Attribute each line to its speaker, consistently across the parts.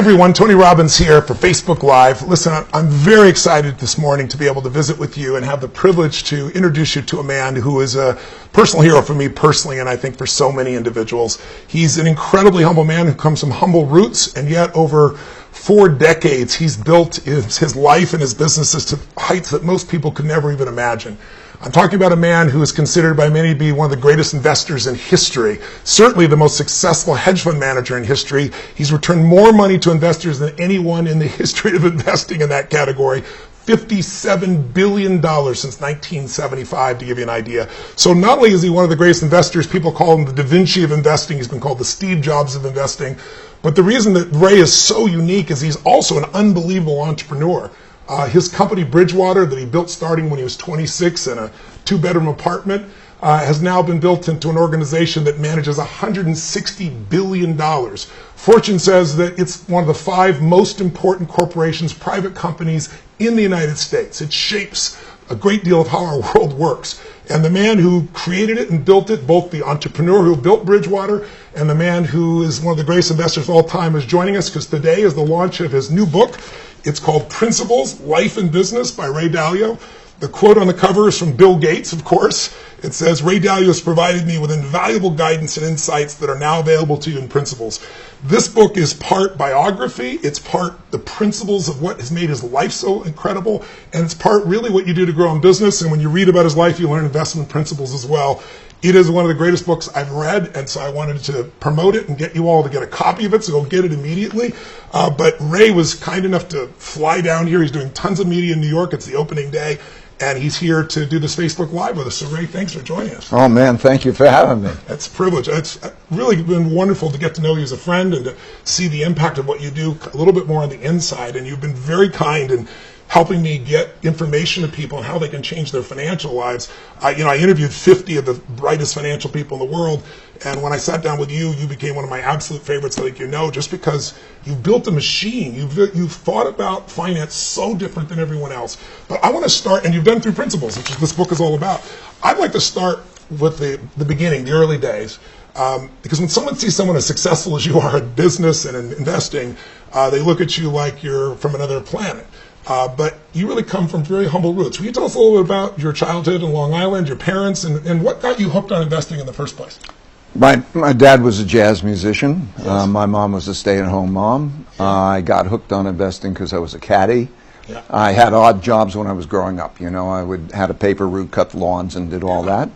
Speaker 1: everyone, Tony Robbins here for Facebook Live. Listen, I'm very excited this morning to be able to visit with you and have the privilege to introduce you to a man who is a personal hero for me personally, and I think for so many individuals. He's an incredibly humble man who comes from humble roots, and yet over 4 decades he's built his life and his businesses to heights that most people could never even imagine. I'm talking about a man who is considered by many to be one of the greatest investors in history, certainly the most successful hedge fund manager in history. He's returned more money to investors than anyone in the history of investing in that category. $57 billion since 1975, to give you an idea. So not only is he one of the greatest investors, people call him the Da Vinci of investing, he's been called the Steve Jobs of investing, but the reason that Ray is so unique is he's also an unbelievable entrepreneur. His company, Bridgewater, that he built starting when he was 26 in a 2-bedroom apartment, has now been built into an organization that manages $160 billion. Fortune says that it's one of the 5 most important corporations, private companies in the United States. It shapes a great deal of how our world works. And the man who created it and built it, both the entrepreneur who built Bridgewater and the man who is one of the greatest investors of all time, is joining us because today is the launch of his new book. It's called Principles, Life and Business by Ray Dalio. The quote on the cover is from Bill Gates, of course. It says, Ray Dalio has provided me with invaluable guidance and insights that are now available to you in Principles. This book is part biography, it's part the principles of what has made his life so incredible, and it's part really what you do to grow in business. And when you read about his life, you learn investment principles as well. It is one of the greatest books I've read, and so I wanted to promote it and get you all to get a copy of it, so go get it immediately. But Ray was kind enough to fly down here. He's doing tons of media in New York. It's the opening day, and he's here to do this Facebook Live with us. So Ray, thanks for joining us.
Speaker 2: Oh man, thank you for having me.
Speaker 1: It's a privilege. It's really been wonderful to get to know you as a friend and to see the impact of what you do a little bit more on the inside, and you've been very kind and helping me get information to people on how they can change their financial lives. I interviewed 50 of the brightest financial people in the world, and when I sat down with you, you became one of my absolute favorites, I think you know, just because you built a machine. You've thought about finance so different than everyone else. But I want to start, and you've been through Principles, which is this book is all about. I'd like to start with the beginning, the early days. Because when someone sees someone as successful as you are in business and in investing, they look at you like you're from another planet. But you really come from very humble roots. Will you tell us a little bit about your childhood in Long Island, your parents, and what got you hooked on investing in the first place?
Speaker 2: My dad was a jazz musician.
Speaker 1: Yes.
Speaker 2: My mom was a stay-at-home mom. I got hooked on investing because I was a caddy.
Speaker 1: Yeah.
Speaker 2: I had odd jobs when I was growing up. You know, I had a paper route, cut lawns, and did all that.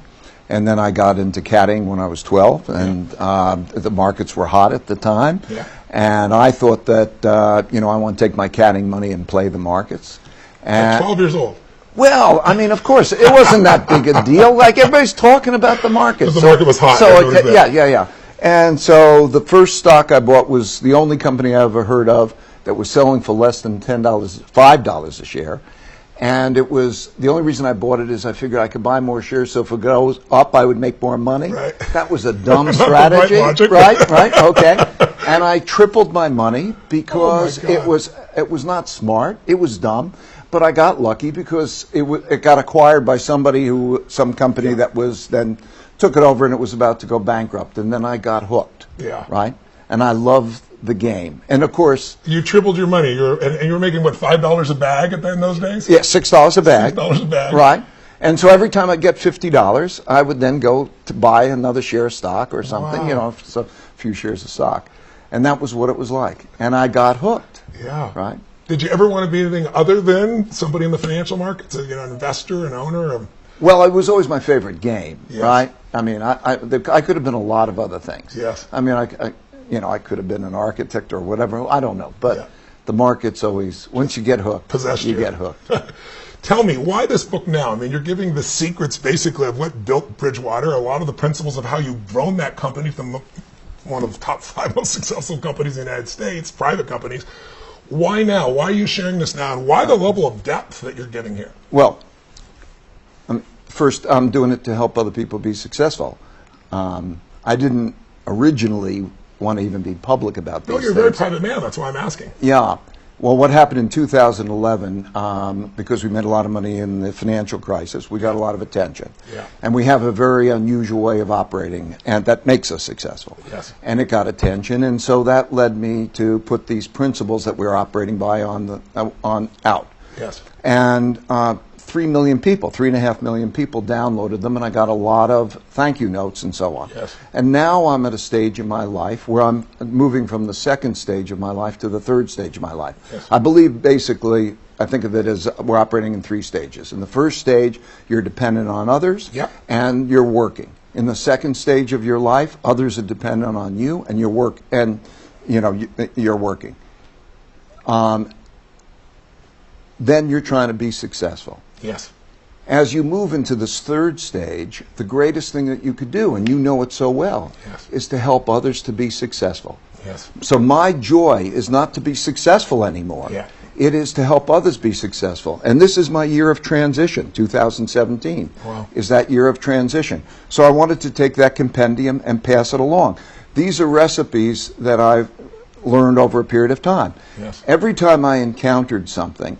Speaker 2: And then I got into caddying when I was 12, and the markets were hot at the time.
Speaker 1: Yeah.
Speaker 2: And I thought that, I want to take my caddying money and play the markets.
Speaker 1: At 12 years old.
Speaker 2: Well, I mean, of course, it wasn't that big a deal. Like, everybody's talking about the market.
Speaker 1: The market was hot.
Speaker 2: Yeah. And so the first stock I bought was the only company I ever heard of that was selling for less than $5 a share. And it was, the only reason I bought it is I figured I could buy more shares, so if it goes up, I would make more money.
Speaker 1: Right.
Speaker 2: That was a dumb strategy.
Speaker 1: Right logic.
Speaker 2: Right, okay. And I tripled my money because
Speaker 1: Oh my God.
Speaker 2: it was not smart, it was dumb, but I got lucky because it got acquired by some company that was then took it over, and it was about to go bankrupt, and then I got hooked.
Speaker 1: Yeah.
Speaker 2: Right? And I loved the game. And of course,
Speaker 1: You tripled your money. And you were making, what, $5 a bag in those days?
Speaker 2: yeah, $6 a bag.
Speaker 1: $6 a bag.
Speaker 2: Right. And so every time I get $50, I would then go to buy another share of stock or something,
Speaker 1: Wow.
Speaker 2: so a few shares of stock. And that was what it was like. And I got hooked.
Speaker 1: Yeah.
Speaker 2: Right.
Speaker 1: Did you ever want to be anything other than somebody in the financial markets, an investor, an owner?
Speaker 2: Well, it was always my favorite game,
Speaker 1: Yes.
Speaker 2: right? I mean, I could have been a lot of other things.
Speaker 1: Yes.
Speaker 2: I mean, I could have been an architect or whatever. I don't know. But
Speaker 1: Yeah.
Speaker 2: the market's always, once you get hooked, you get hooked.
Speaker 1: Tell me, why this book now? I mean, you're giving the secrets, basically, of what built Bridgewater, a lot of the principles of how you've grown that company from one of the top 5 most successful companies in the United States, private companies. Why now? Why are you sharing this now? And why the level of depth that you're getting here?
Speaker 2: Well, first, I'm doing it to help other people be successful. I didn't originally want to even be public about these
Speaker 1: No, you're a
Speaker 2: things.
Speaker 1: very private man. That's why I'm asking.
Speaker 2: Yeah. Well, what happened in 2011, because we made a lot of money in the financial crisis, we got a lot of attention.
Speaker 1: Yeah.
Speaker 2: And we have a very unusual way of operating, and that makes us successful.
Speaker 1: Yes.
Speaker 2: And it got attention, and so that led me to put these principles that we're operating by on out.
Speaker 1: Yes.
Speaker 2: And 3 million people, 3.5 million people downloaded them, and I got a lot of thank you notes and so on.
Speaker 1: Yes.
Speaker 2: And now I'm at a stage in my life where I'm moving from the second stage of my life to the third stage of my life.
Speaker 1: Yes.
Speaker 2: I believe basically, I think of it as we're operating in 3 stages. In the first stage, you're dependent on others,
Speaker 1: Yep.
Speaker 2: and you're working. In the second stage of your life, others are dependent on you, and you're working. Then you're trying to be successful.
Speaker 1: Yes.
Speaker 2: As you move into this third stage, the greatest thing that you could do, and you know it so well,
Speaker 1: Yes.
Speaker 2: is to help others to be successful.
Speaker 1: Yes.
Speaker 2: So my joy is not to be successful anymore.
Speaker 1: Yeah.
Speaker 2: It is to help others be successful. And this is my year of transition, 2017.
Speaker 1: Wow.
Speaker 2: Is that year of transition. So I wanted to take that compendium and pass it along. These are recipes that I've learned over a period of time.
Speaker 1: Yes.
Speaker 2: Every time I encountered something,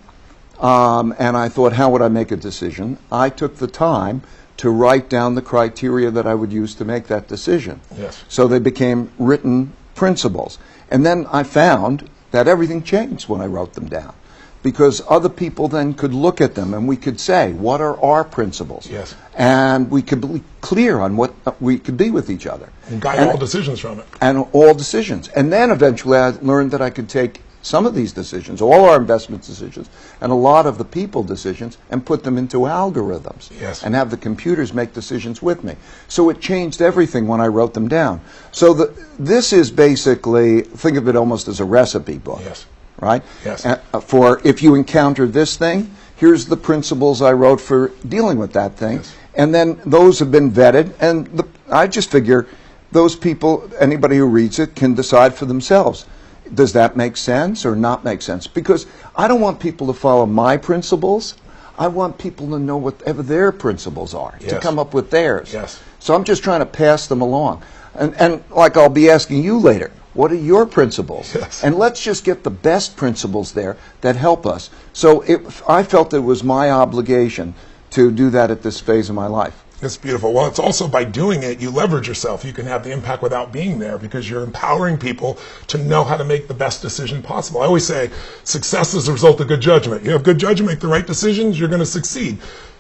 Speaker 2: and I thought, how would I make a decision? I took the time to write down the criteria that I would use to make that decision.
Speaker 1: Yes.
Speaker 2: So they became written principles. And then I found that everything changed when I wrote them down, because other people then could look at them and we could say, what are our principles?
Speaker 1: Yes.
Speaker 2: And we could be clear on what we could be with each other.
Speaker 1: And guide all decisions from it.
Speaker 2: And all decisions. And then eventually I learned that I could take some of these decisions, all our investment decisions, and a lot of the people decisions, and put them into algorithms.
Speaker 1: Yes.
Speaker 2: And have the computers make decisions with me. So it changed everything when I wrote them down. So this is basically, think of it almost as a recipe book.
Speaker 1: Yes.
Speaker 2: Right?
Speaker 1: Yes.
Speaker 2: For if you encounter this thing, here's the principles I wrote for dealing with that thing.
Speaker 1: Yes.
Speaker 2: And then those have been vetted, and I just figure those people, anybody who reads it, can decide for themselves. Does that make sense or not make sense? Because I don't want people to follow my principles. I want people to know whatever their principles are, to
Speaker 1: Yes.
Speaker 2: come up with theirs.
Speaker 1: Yes.
Speaker 2: So I'm just trying to pass them along. And like I'll be asking you later, what are your principles?
Speaker 1: Yes.
Speaker 2: And let's just get the best principles there that help us. So I felt it was my obligation to do that at this phase of my life.
Speaker 1: It's beautiful. Well, it's also by doing it, you leverage yourself. You can have the impact without being there because you're empowering people to know how to make the best decision possible. I always say success is the result of good judgment. You have good judgment, make the right decisions, you're going to succeed.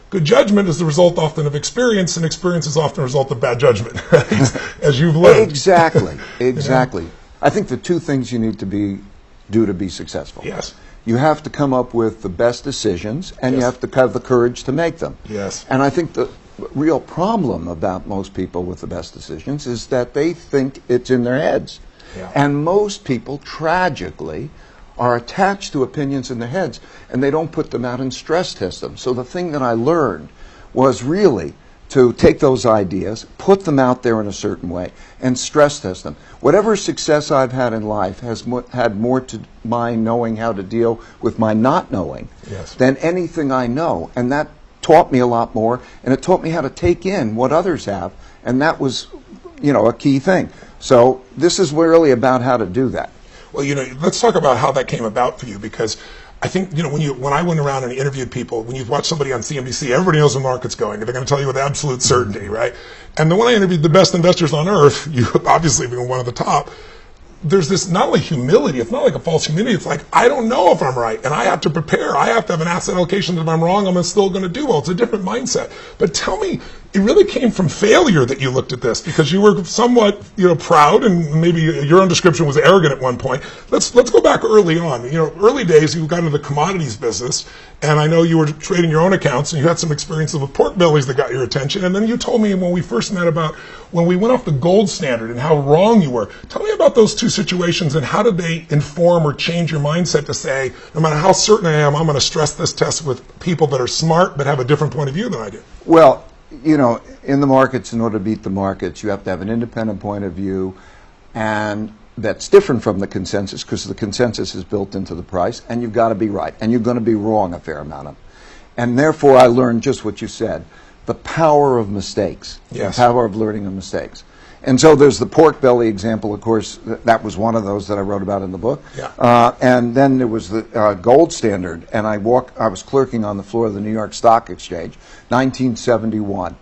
Speaker 1: Good judgment is the result often of experience, and experience is often a result of bad judgment, as you've learned.
Speaker 2: Exactly. Exactly. I think the 2 things you need to do to be successful.
Speaker 1: Yes.
Speaker 2: You have to come up with the best decisions, and you
Speaker 1: Yes.
Speaker 2: have to have the courage to make them.
Speaker 1: Yes.
Speaker 2: And I think the real problem about most people with the best decisions is that they think it's in their heads.
Speaker 1: Yeah.
Speaker 2: And most people, tragically, are attached to opinions in their heads, and they don't put them out and stress test them. So the thing that I learned was really to take those ideas, put them out there in a certain way, and stress test them. Whatever success I've had in life has had more to my knowing how to deal with my not knowing
Speaker 1: Yes.
Speaker 2: than anything I know. And that taught me a lot more, and it taught me how to take in what others have, and that was, a key thing. So this is really about how to do that.
Speaker 1: Well, let's talk about how that came about for you, because I think, when I went around and interviewed people, when you watch somebody on CNBC, everybody knows the market's going. They're going to tell you with absolute certainty, right? And then when I interviewed the best investors on earth, you obviously being one of the top, there's this not only humility, it's not like a false humility, it's like, I don't know if I'm right, and I have to prepare. I have to have an asset allocation that if I'm wrong, I'm still going to do well. It's a different mindset. But tell me, it really came from failure that you looked at this, because you were somewhat, proud, and maybe your own description was arrogant at one point. Let's go back early on. Early days, you got into the commodities business, and I know you were trading your own accounts, and you had some experiences with pork bellies that got your attention. And then you told me when we first met about when we went off the gold standard and how wrong you were. Tell me about those 2 situations, and how did they inform or change your mindset to say, no matter how certain I am, I'm going to stress this test with people that are smart but have a different point of view than I do.
Speaker 2: Well, in the markets, in order to beat the markets, you have to have an independent point of view, and that's different from the consensus, because the consensus is built into the price, and you've got to be right, and you're going to be wrong a fair amount of. And therefore, I learned just what you said, the power of mistakes,
Speaker 1: Yes.
Speaker 2: the power of learning of mistakes. And so there's the pork belly example, of course. That was one of those that I wrote about in the book.
Speaker 1: Yeah.
Speaker 2: And then there was the gold standard, and I was clerking on the floor of the New York Stock Exchange, 1971.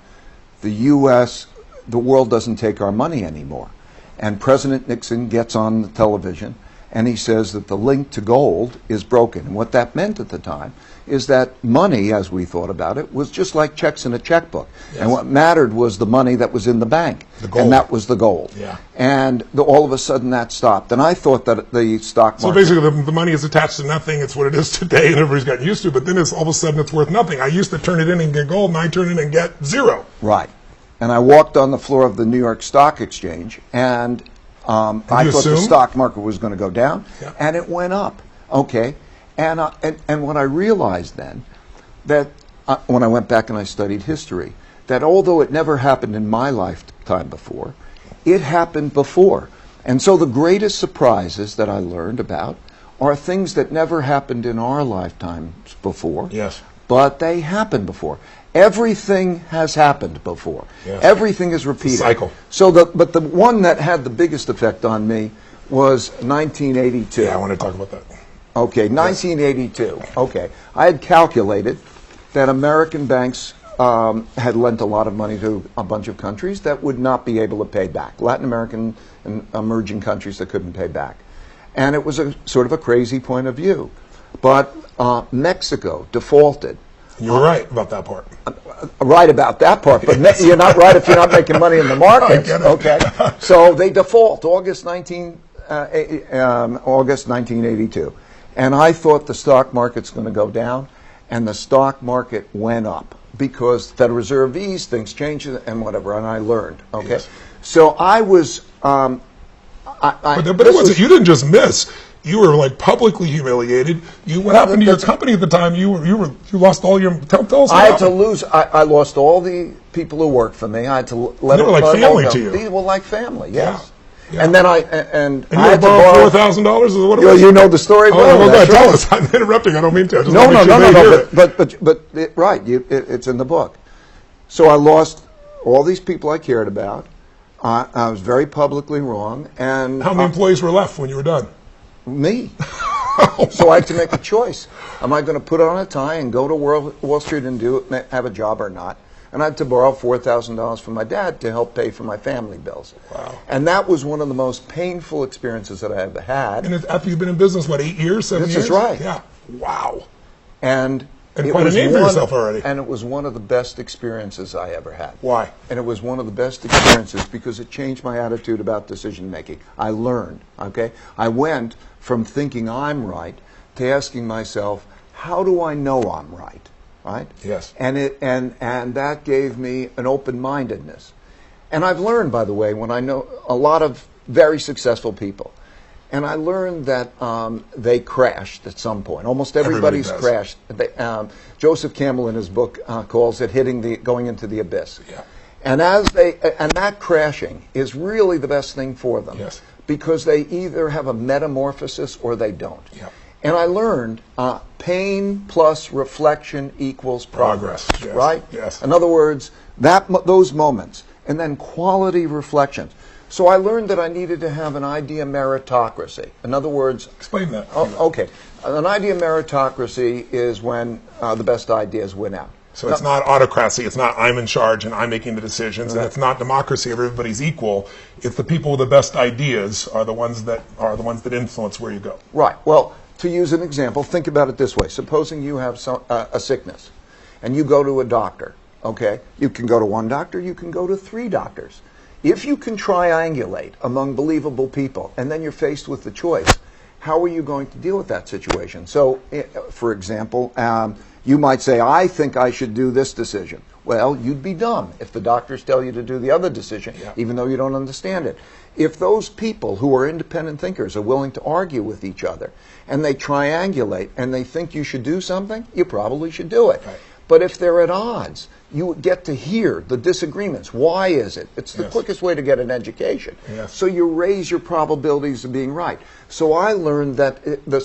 Speaker 2: The U.S., the world doesn't take our money anymore. And President Nixon gets on the television, and he says that the link to gold is broken. And what that meant at the time is that money, as we thought about it, was just like checks in a checkbook.
Speaker 1: Yes.
Speaker 2: And what mattered was the money that was in the bank.
Speaker 1: The gold.
Speaker 2: And that was the gold.
Speaker 1: Yeah.
Speaker 2: And all of a sudden that stopped. And I thought that the stock market...
Speaker 1: So basically the money is attached to nothing. It's what it is today, and everybody's gotten used to it. But then all of a sudden it's worth nothing. I used to turn it in and get gold, and I turn it in and get zero.
Speaker 2: Right. And I walked on the floor of the New York Stock Exchange, and I thought the stock market was going to go down,
Speaker 1: Yeah.
Speaker 2: and it went up. Okay. And what I realized then, that when I went back and I studied history, that although it never happened in my lifetime before, it happened before. And so the greatest surprises that I learned about are things that never happened in our lifetimes before.
Speaker 1: Yes.
Speaker 2: But they happened before. Everything has happened before.
Speaker 1: Yes.
Speaker 2: Everything is repeated.
Speaker 1: Cycle.
Speaker 2: So but the one that had the biggest effect on me was 1982.
Speaker 1: Yeah, I want to talk about that.
Speaker 2: Okay, 1982. Okay. I had calculated that American banks had lent a lot of money to a bunch of countries that would not be able to pay back. Latin American and emerging countries that couldn't pay back. And it was a sort of a crazy point of view. But Mexico defaulted.
Speaker 1: You were right about that part.
Speaker 2: Right about that part, but you're not right if you're not making money in the markets. Okay, so they default August 1982, and I thought the stock market's going to go down, and the stock market went up because the Federal Reserve eased, things changed, and whatever, and I learned. Okay,
Speaker 1: Yes.
Speaker 2: so I was.
Speaker 1: But it wasn't. You didn't just miss. You were like publicly humiliated. What happened to your company at the time? You lost all your. Tell us.
Speaker 2: I had to lose. I lost all the people who worked for me. I had to let
Speaker 1: They
Speaker 2: them.
Speaker 1: were like family to you.
Speaker 2: These were like family. Yes.
Speaker 1: Yeah.
Speaker 2: And then I
Speaker 1: you
Speaker 2: had to
Speaker 1: borrow $4,000. Is what it was?
Speaker 2: You know the story.
Speaker 1: Oh,
Speaker 2: well,
Speaker 1: well,
Speaker 2: that's
Speaker 1: tell
Speaker 2: right.
Speaker 1: us. I'm interrupting. I don't mean to. I just
Speaker 2: No,
Speaker 1: want to make sure they hear it.
Speaker 2: But right. It's in the book. So I lost all these people I cared about. I was very publicly wrong. And
Speaker 1: How many employees were left when you were done?
Speaker 2: me. So I had to make a choice. Am I going to put on a tie and go to Wall Street and have a job or not? And I had to borrow $4,000 from my dad to help pay for my family bills.
Speaker 1: Wow.
Speaker 2: And that was one of the most painful experiences that I ever had.
Speaker 1: And after you've been in business, what, 8 years, 7 years?
Speaker 2: This is right.
Speaker 1: Yeah. Wow.
Speaker 2: And
Speaker 1: And
Speaker 2: it
Speaker 1: quite a
Speaker 2: was
Speaker 1: name for yourself already.
Speaker 2: And it was one of the best experiences I ever had.
Speaker 1: Why?
Speaker 2: And it was one of the best experiences because it changed my attitude about decision making. I learned, okay? I went from thinking I'm right to asking myself, how do I know I'm right? Right?
Speaker 1: Yes.
Speaker 2: And that gave me an open-mindedness. And I've learned, by the way, when I know a lot of very successful people, and I learned that they crashed at some point. Almost everybody's crashed. Joseph Campbell in his book calls it going into the abyss.
Speaker 1: Yeah.
Speaker 2: And that crashing is really the best thing for them.
Speaker 1: Yes.
Speaker 2: Because they either have a metamorphosis or they don't.
Speaker 1: Yeah.
Speaker 2: And I learned pain plus reflection equals progress.
Speaker 1: Yes.
Speaker 2: Right?
Speaker 1: Yes.
Speaker 2: In other words, those moments, and then quality reflections. So I learned that I needed to have an idea meritocracy. In other words,
Speaker 1: Explain that.
Speaker 2: okay, an idea meritocracy is when the best ideas win out.
Speaker 1: So it's not autocracy. It's not I'm in charge and I'm making the decisions. And it's not democracy. Everybody's equal. It's the people with the best ideas are the ones that influence where you go.
Speaker 2: Right. Well, to use an example, think about it this way. Supposing you have a sickness, and you go to a doctor. Okay, you can go to one doctor. You can go to 3 doctors. If you can triangulate among believable people, and then you're faced with the choice, how are you going to deal with that situation? So, for example, you might say, I think I should do this decision. Well, you'd be dumb if the doctors tell you to do the other decision, even though you don't understand it. If those people who are independent thinkers are willing to argue with each other, and they triangulate, and they think you should do something, you probably should do it.
Speaker 1: Right.
Speaker 2: But if they're at odds, you get to hear the disagreements. Why is it? It's the quickest way to get an education.
Speaker 1: Yes.
Speaker 2: So you raise your probabilities of being right. So I learned that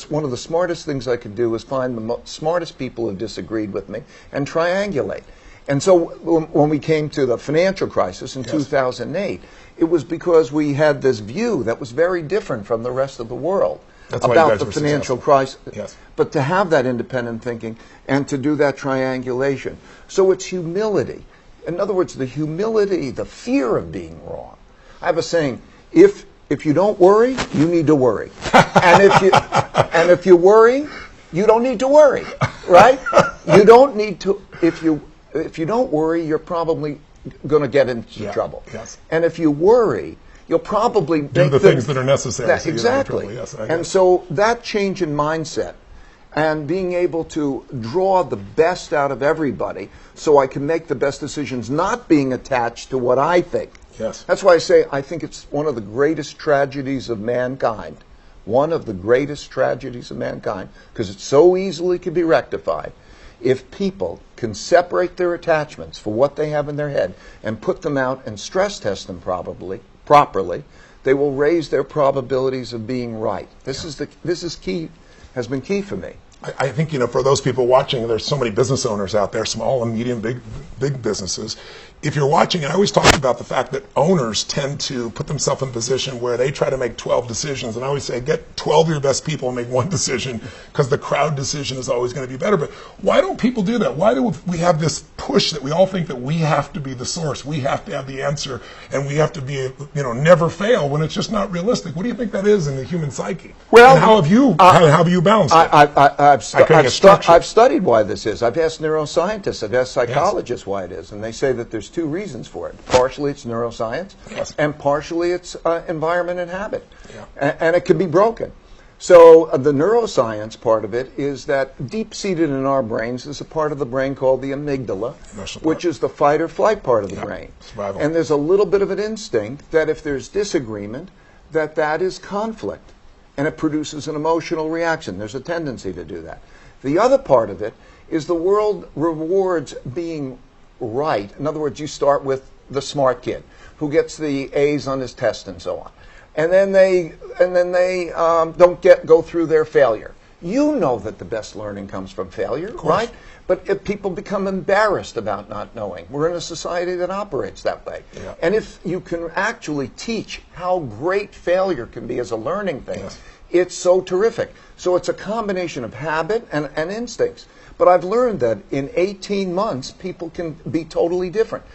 Speaker 2: one of the smartest things I could do was find the smartest people who disagreed with me and triangulate. And so when we came to the financial crisis in 2008, it was because we had this view that was very different from the rest of the world about the financial crisis.
Speaker 1: Yes.
Speaker 2: But to have that independent thinking and to do that triangulation. So it's humility. In other words, the humility, the fear of being wrong. I have a saying, if you don't worry, you need to worry. And if you worry, you don't need to worry, right? You don't need to, if you don't worry, you're probably going to get into trouble.
Speaker 1: Yes.
Speaker 2: And if you worry, you'll probably
Speaker 1: do the things that are necessary.
Speaker 2: Exactly.
Speaker 1: Yes,
Speaker 2: and so that change in mindset and being able to draw the best out of everybody so I can make the best decisions, not being attached to what I think.
Speaker 1: Yes.
Speaker 2: That's why I say I think it's one of the greatest tragedies of mankind. One of the greatest tragedies of mankind, because it so easily can be rectified. If people can separate their attachments for what they have in their head and put them out and stress test them properly, they will raise their probabilities of being right. This is key, has been key for me.
Speaker 1: I think, for those people watching, there's so many business owners out there, small and medium, big businesses. If you're watching, and I always talk about the fact that owners tend to put themselves in a position where they try to make 12 decisions. And I always say, get 12 of your best people and make one decision, because the crowd decision is always going to be better. But why don't people do that? Why do we have this push that we all think that we have to be the source, we have to have the answer, and we have to be, never fail, when it's just not realistic? What do you think that is in the human psyche?
Speaker 2: Well,
Speaker 1: and how have you balanced it?
Speaker 2: I've studied why this is. I've asked neuroscientists, I've asked psychologists why it is, and they say that there's two reasons for it. Partially it's neuroscience, and partially it's environment and habit. And it can be broken. So the neuroscience part of it is that deep-seated in our brains is a part of the brain called the amygdala, which is the fight or flight part of the brain.
Speaker 1: Survival.
Speaker 2: And there's a little bit of an instinct that if there's disagreement, that is conflict. And it produces an emotional reaction. There's a tendency to do that. The other part of it is the world rewards being right. In other words, you start with the smart kid who gets the A's on his test and so on. And then they don't go through their failure. You know that the best learning comes from failure, right? But if people become embarrassed about not knowing, we're in a society that operates that way. And if you can actually teach how great failure can be as a learning thing, it's so terrific. So it's a combination of habit and instincts. But I've learned that in 18 months, people can be totally different.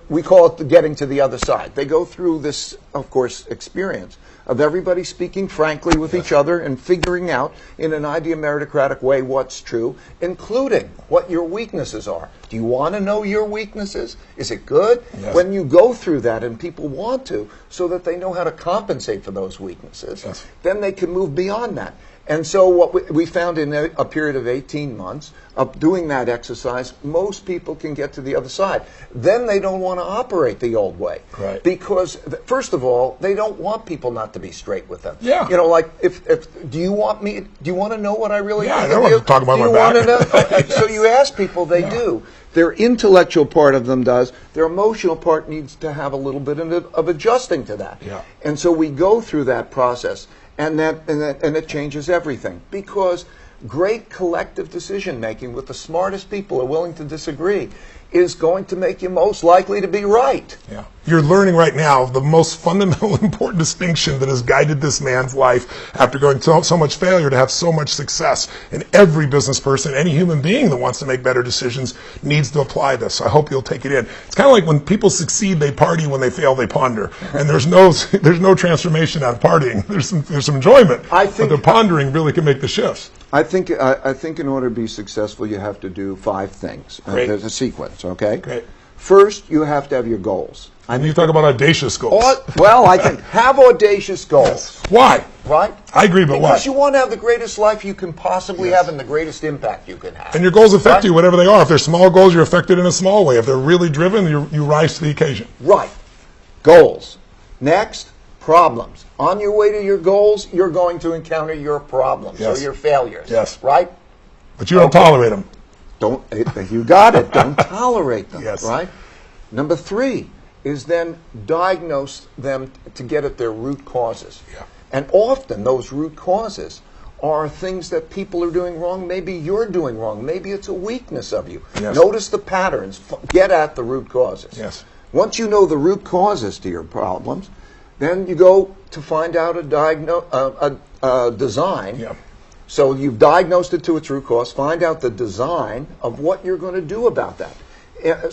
Speaker 2: We call it the getting to the other side. They go through this, of course, experience of everybody speaking frankly with each other and figuring out in an idea meritocratic way what's true, including what your weaknesses are. Do you want to know your weaknesses? Is it good? When you go through that, and people want to, so that they know how to compensate for those weaknesses, then they can move beyond that. And so what we found in a period of 18 months of doing that exercise, most people can get to the other side. Then they don't want to operate the old way. Because, first of all, they don't want people not to be straight with them. Like, do you want to know what I really think
Speaker 1: I don't want to talk about my back.
Speaker 2: So you ask people, they do. Their intellectual part of them does. Their emotional part needs to have a little bit of adjusting to that. And so we go through that process. And it changes everything, because great collective decision making with the smartest people who are willing to disagree is going to make you most likely to be right.
Speaker 1: You're learning right now the most fundamental, important distinction that has guided this man's life after going so much failure to have so much success. And every business person, any human being that wants to make better decisions needs to apply this. So I hope you'll take it in. It's kind of like when people succeed, they party. When they fail, they ponder. And there's no transformation out of partying. There's some enjoyment. But the pondering really can make the shifts.
Speaker 2: I think in order to be successful, you have to do 5 things. There's a sequence, okay?
Speaker 1: Great.
Speaker 2: First, you have to have your goals.
Speaker 1: You talk about audacious goals.
Speaker 2: Well, I think have audacious goals.
Speaker 1: Why?
Speaker 2: Right?
Speaker 1: I agree, but why?
Speaker 2: Because you want to have the greatest life you can possibly have and the greatest impact you can have.
Speaker 1: And your goals affect you, whatever they are. If they're small goals, you're affected in a small way. If they're really driven, you rise to the occasion.
Speaker 2: Right. Goals. Next, problems. On your way to your goals, you're going to encounter your problems or your failures. Right?
Speaker 1: But you don't tolerate them.
Speaker 2: You got it. Don't tolerate them.
Speaker 1: Yes.
Speaker 2: Right? Number 3 is then diagnose them to get at their root causes. And often those root causes are things that people are doing wrong. Maybe you're doing wrong. Maybe it's a weakness of you.
Speaker 1: Yes.
Speaker 2: Notice the patterns. Get at the root causes.
Speaker 1: Yes.
Speaker 2: Once you know the root causes to your problems, then you go to find out a design.
Speaker 1: Yeah.
Speaker 2: So you've diagnosed it to its root cause. Find out the design of what you're going to do about that.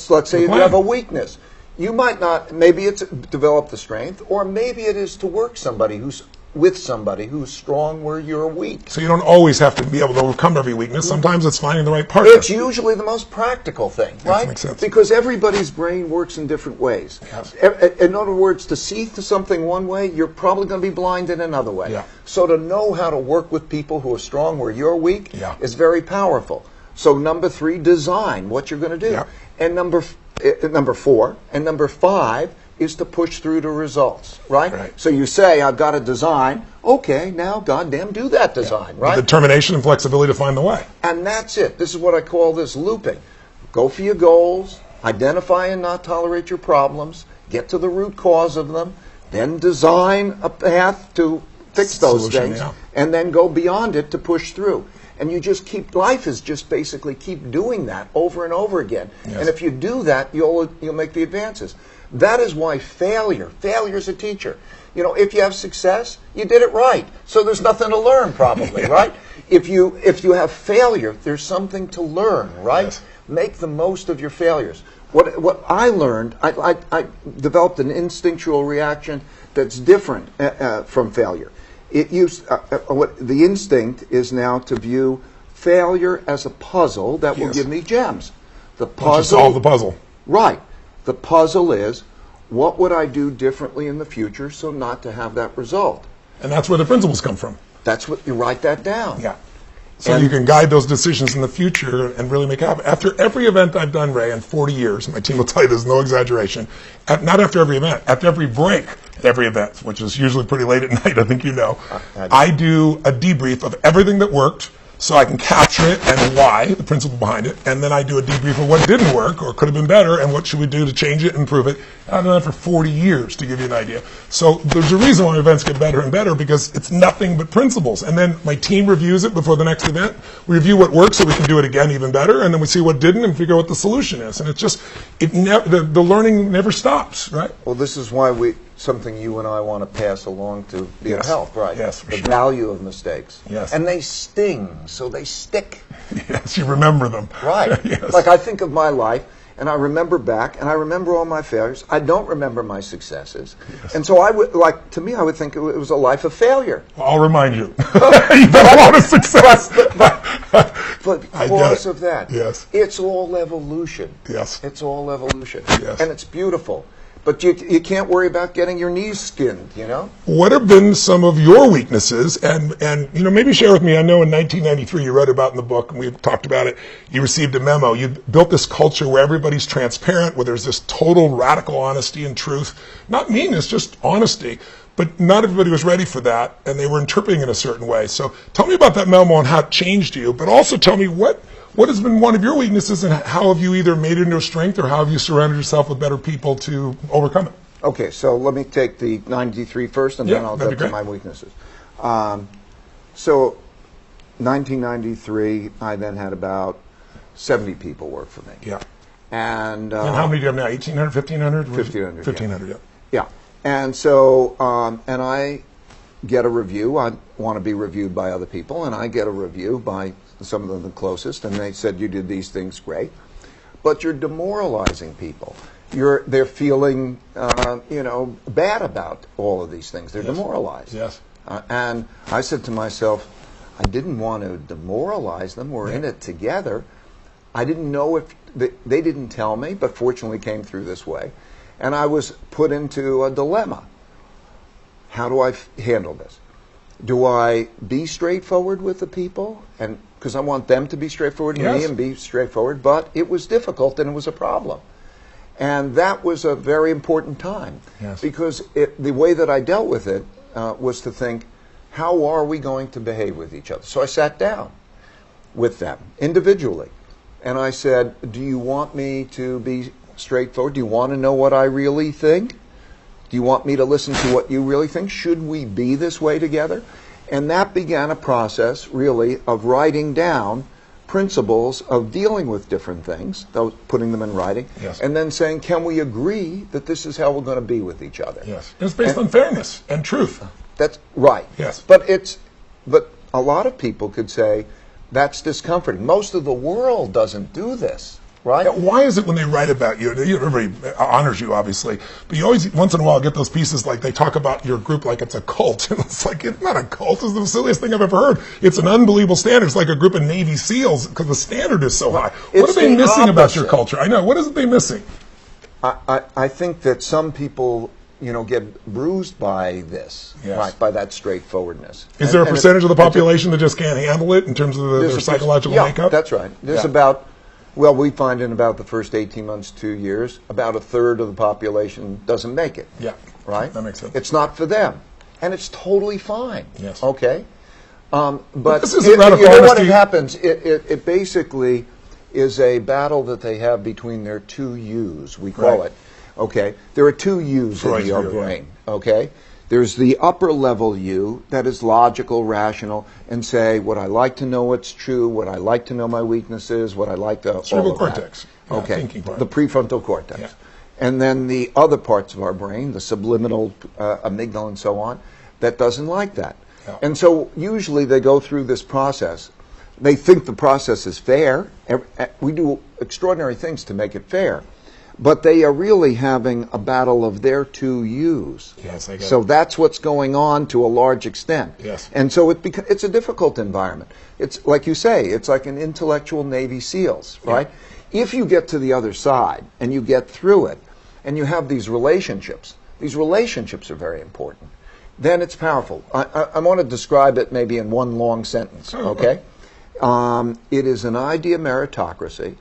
Speaker 2: So let's say you have a weakness. You might not, maybe it's develop the strength, or maybe it is to work with somebody who's strong where you're weak.
Speaker 1: So you don't always have to be able to overcome every weakness. Sometimes it's finding the right partner.
Speaker 2: It's usually the most practical thing, right?
Speaker 1: Makes sense.
Speaker 2: Because everybody's brain works in different ways.
Speaker 1: Yes.
Speaker 2: In other words, to see something one way, you're probably going to be blind in another way.
Speaker 1: Yeah.
Speaker 2: So to know how to work with people who are strong where you're weak
Speaker 1: Yeah.
Speaker 2: is very powerful. So number 3, design what you're going to do.
Speaker 1: Yeah.
Speaker 2: And number 4 and number 5 is to push through to results, right?
Speaker 1: Right.
Speaker 2: So you say, I've got a design. Okay, now goddamn do that design, right?
Speaker 1: Determination and flexibility to find the way.
Speaker 2: And that's it. This is what I call this looping. Go for your goals, identify and not tolerate your problems, get to the root cause of them, then design a path to fix those
Speaker 1: Solution,
Speaker 2: things,
Speaker 1: yeah.
Speaker 2: and then go beyond it to push through. And you just life is just basically keep doing that over and over again.
Speaker 1: Yes.
Speaker 2: And if you do that, you'll make the advances. That is why failure is a teacher. You know, if you have success, you did it right. So there's nothing to learn probably, right? If you have failure, there's something to learn, right?
Speaker 1: Yes.
Speaker 2: Make the most of your failures. What I learned, I developed an instinctual reaction that's different from failure. The instinct is now to view failure as a puzzle that will
Speaker 1: Yes.
Speaker 2: give me gems. The
Speaker 1: Once you
Speaker 2: puzzle,
Speaker 1: solve the puzzle.
Speaker 2: right? The puzzle is, what would I do differently in the future so not to have that result?
Speaker 1: And that's where the principles come from.
Speaker 2: That's what you write that down.
Speaker 1: Yeah. So
Speaker 2: And-
Speaker 1: you can guide those decisions in the future and really make it happen. After every event I've done, Ray, in 40 years, and my team will tell you there's no exaggeration, not after every event, after every break at every event, which is usually pretty late at night, I think you know, I do a debrief of everything that worked so I can capture it and why, the principle behind it, and then I do a debrief of what didn't work or could have been better and what should we do to change it and improve it. I've done that for 40 years to give you an idea. So there's a reason why events get better and better because it's nothing but principles. And then my team reviews it before the next event. We review what worked so we can do it again even better, and then we see what didn't and figure out what the solution is. And it's just, the learning never stops, right?
Speaker 2: Well, this is why something you and I want to pass along to the
Speaker 1: Yes.
Speaker 2: health, right?
Speaker 1: Yes, for
Speaker 2: the
Speaker 1: sure.
Speaker 2: value of mistakes.
Speaker 1: Yes.
Speaker 2: And they sting, so they stick.
Speaker 1: Yes, you remember them.
Speaker 2: Right.
Speaker 1: Yes.
Speaker 2: Like I think of my life, and I remember back, and I remember all my failures. I don't remember my successes.
Speaker 1: Yes.
Speaker 2: And so I would think it was a life of failure.
Speaker 1: Well, I'll remind you. You've had a lot of success.
Speaker 2: But
Speaker 1: I get
Speaker 2: because
Speaker 1: it.
Speaker 2: of that,
Speaker 1: Yes.
Speaker 2: it's all evolution.
Speaker 1: Yes.
Speaker 2: It's all evolution.
Speaker 1: Yes.
Speaker 2: And it's beautiful. But you can't worry about getting your knees skinned, you know?
Speaker 1: What have been some of your weaknesses? And maybe share with me, I know in 1993 you wrote about in the book, and we talked about it, you received a memo. You built this culture where everybody's transparent, where there's this total radical honesty and truth. Not meanness, just honesty. But not everybody was ready for that, and they were interpreting it a certain way. So tell me about that memo and how it changed you, but also tell me what has been one of your weaknesses and how have you either made it into a strength or how have you surrounded yourself with better people to overcome it?
Speaker 2: Okay, so let me take the 93 first, and then
Speaker 1: Yeah,
Speaker 2: I'll
Speaker 1: that'd
Speaker 2: get
Speaker 1: be
Speaker 2: to my
Speaker 1: great.
Speaker 2: weaknesses. So 1993, I then had about 70 people work for me.
Speaker 1: Yeah.
Speaker 2: And
Speaker 1: And how many do you have now? 1,800, 1,500?
Speaker 2: 1,500, yeah.
Speaker 1: 1,500, yeah.
Speaker 2: yeah. And so, and I get a review. I want to be reviewed by other people, and I get a review by some of them the closest, and they said, you did these things great, but you're demoralizing people. They're feeling, bad about all of these things. They're demoralized.
Speaker 1: Yes.
Speaker 2: And I said to myself, I didn't want to demoralize them. We're in it together. I didn't know if they didn't tell me, but fortunately came through this way. And I was put into a dilemma. How do I handle this? Do I be straightforward with the people? And because I want them to be straightforward with me
Speaker 1: Yes.
Speaker 2: and be straightforward, but it was difficult and it was a problem. And that was a very important time.
Speaker 1: Yes.
Speaker 2: Because the way that I dealt with it was to think, how are we going to behave with each other? So I sat down with them individually. And I said, do you want me to be straightforward? Do you want to know what I really think? Do you want me to listen to what you really think? Should we be this way together? And that began a process, really, of writing down principles of dealing with different things, putting them in writing,
Speaker 1: Yes.
Speaker 2: and then saying, can we agree that this is how we're going to be with each other?
Speaker 1: Yes. It's based on fairness and truth.
Speaker 2: That's right.
Speaker 1: Yes.
Speaker 2: But a lot of people could say that's discomforting. Most of the world doesn't do this, right?
Speaker 1: Yeah, why is it when they write about you, everybody honors you, obviously, but you always, once in a while, get those pieces like they talk about your group like it's a cult. And it's like, it's not a cult. It's the silliest thing I've ever heard. It's an unbelievable standard. It's like a group of Navy SEALs because the standard is so high. What are they missing about your culture? I know. What is it they missing?
Speaker 2: I think that some people, get bruised by this,
Speaker 1: Yes.
Speaker 2: right? By that straightforwardness.
Speaker 1: Is there a percentage of the population that just can't handle it in terms of their psychological makeup?
Speaker 2: That's right. There's we find in about the first 18 months, 2 years, about a third of the population doesn't make it.
Speaker 1: Yeah.
Speaker 2: Right?
Speaker 1: That makes sense.
Speaker 2: It's not for them. And it's totally fine.
Speaker 1: Yes.
Speaker 2: Okay? But
Speaker 1: this is radical
Speaker 2: what
Speaker 1: honesty.
Speaker 2: happens, it basically is a battle that they have between their two yous, we call
Speaker 1: Right.
Speaker 2: it. Okay? There are two yous
Speaker 1: Freud's
Speaker 2: in your
Speaker 1: view, yeah.
Speaker 2: brain. Okay? There's the upper level you that is logical, rational, and say, would I like to know what's true? Would I like to know my weaknesses? Would I like to...
Speaker 1: Cerebral
Speaker 2: all of that.
Speaker 1: cortex. Yeah,
Speaker 2: Okay.
Speaker 1: thinking part.
Speaker 2: The prefrontal cortex.
Speaker 1: Yeah.
Speaker 2: And then the other parts of our brain, the subliminal amygdala and so on, that doesn't like that.
Speaker 1: Yeah.
Speaker 2: And so usually they go through this process. They think the process is fair. We do extraordinary things to make it fair. But they are really having a battle of their two yous.
Speaker 1: Yes, I get
Speaker 2: So
Speaker 1: it.
Speaker 2: that's what's going on to a large extent.
Speaker 1: Yes.
Speaker 2: And so it's a difficult environment. It's like you say, it's like an intellectual Navy SEALs, right? If you get to the other side and you get through it and you have these relationships are very important. Then it's powerful. I want to describe it maybe in one long sentence, okay? It is an idea meritocracy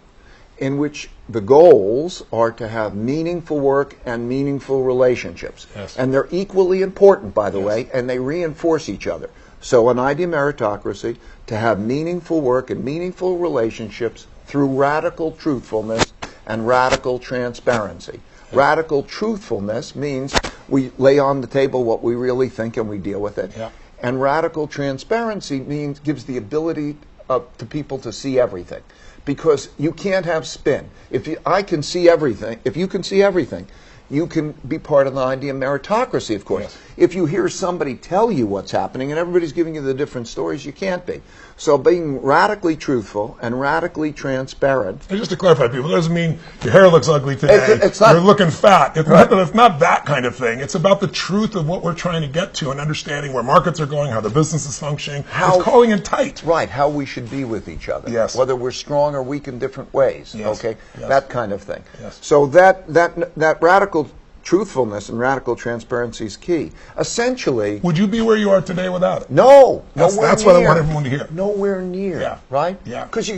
Speaker 2: in which the goals are to have meaningful work and meaningful relationships.
Speaker 1: Yes.
Speaker 2: And they're equally important, by the way, and they reinforce each other. So an idea meritocracy, to have meaningful work and meaningful relationships through radical truthfulness and radical transparency. Radical truthfulness means we lay on the table what we really think and we deal with it.
Speaker 1: Yeah.
Speaker 2: And radical transparency gives the ability to people to see everything. Because you can't have spin. If you can see everything, you can be part of the idea meritocracy, of course.
Speaker 1: Yes.
Speaker 2: If you hear somebody tell you what's happening and everybody's giving you the different stories, you can't be. So being radically truthful and radically transparent.
Speaker 1: And just to clarify, people, it doesn't mean your hair looks ugly today.
Speaker 2: It's not,
Speaker 1: you're looking fat. It's not that kind of thing. It's about the truth of what we're trying to get to and understanding where markets are going, how the business is functioning. It's calling it tight.
Speaker 2: Right, how we should be with each other.
Speaker 1: Yes.
Speaker 2: Whether we're strong or weak in different ways.
Speaker 1: Yes.
Speaker 2: Okay?
Speaker 1: Yes.
Speaker 2: That kind of thing.
Speaker 1: Yes.
Speaker 2: So that radical truthfulness and radical transparency is key. Essentially,
Speaker 1: Would you be where you are today without it?
Speaker 2: no,
Speaker 1: That's
Speaker 2: nowhere
Speaker 1: what I
Speaker 2: near.
Speaker 1: want everyone to hear.
Speaker 2: Nowhere near.
Speaker 1: Yeah.
Speaker 2: Right?
Speaker 1: Yeah.
Speaker 2: Because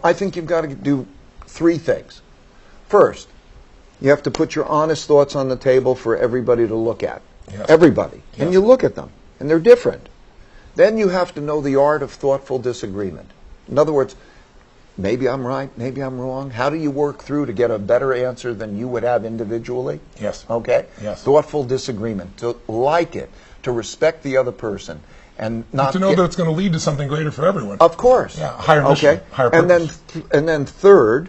Speaker 2: I think you've got to do three things. First, you have to put your honest thoughts on the table for everybody to look at.
Speaker 1: Yes.
Speaker 2: Everybody.
Speaker 1: Yes.
Speaker 2: And you look at them, and they're different. Then you have to know the art of thoughtful disagreement. In other words, maybe I'm right, maybe I'm wrong. How do you work through to get a better answer than you would have individually?
Speaker 1: Yes.
Speaker 2: Okay?
Speaker 1: Yes.
Speaker 2: Thoughtful disagreement. To like it, to respect the other person, and not
Speaker 1: To know that it's going to lead to something greater for everyone.
Speaker 2: Of course.
Speaker 1: Yeah, higher mission,
Speaker 2: Okay?
Speaker 1: higher
Speaker 2: and
Speaker 1: purpose.
Speaker 2: then third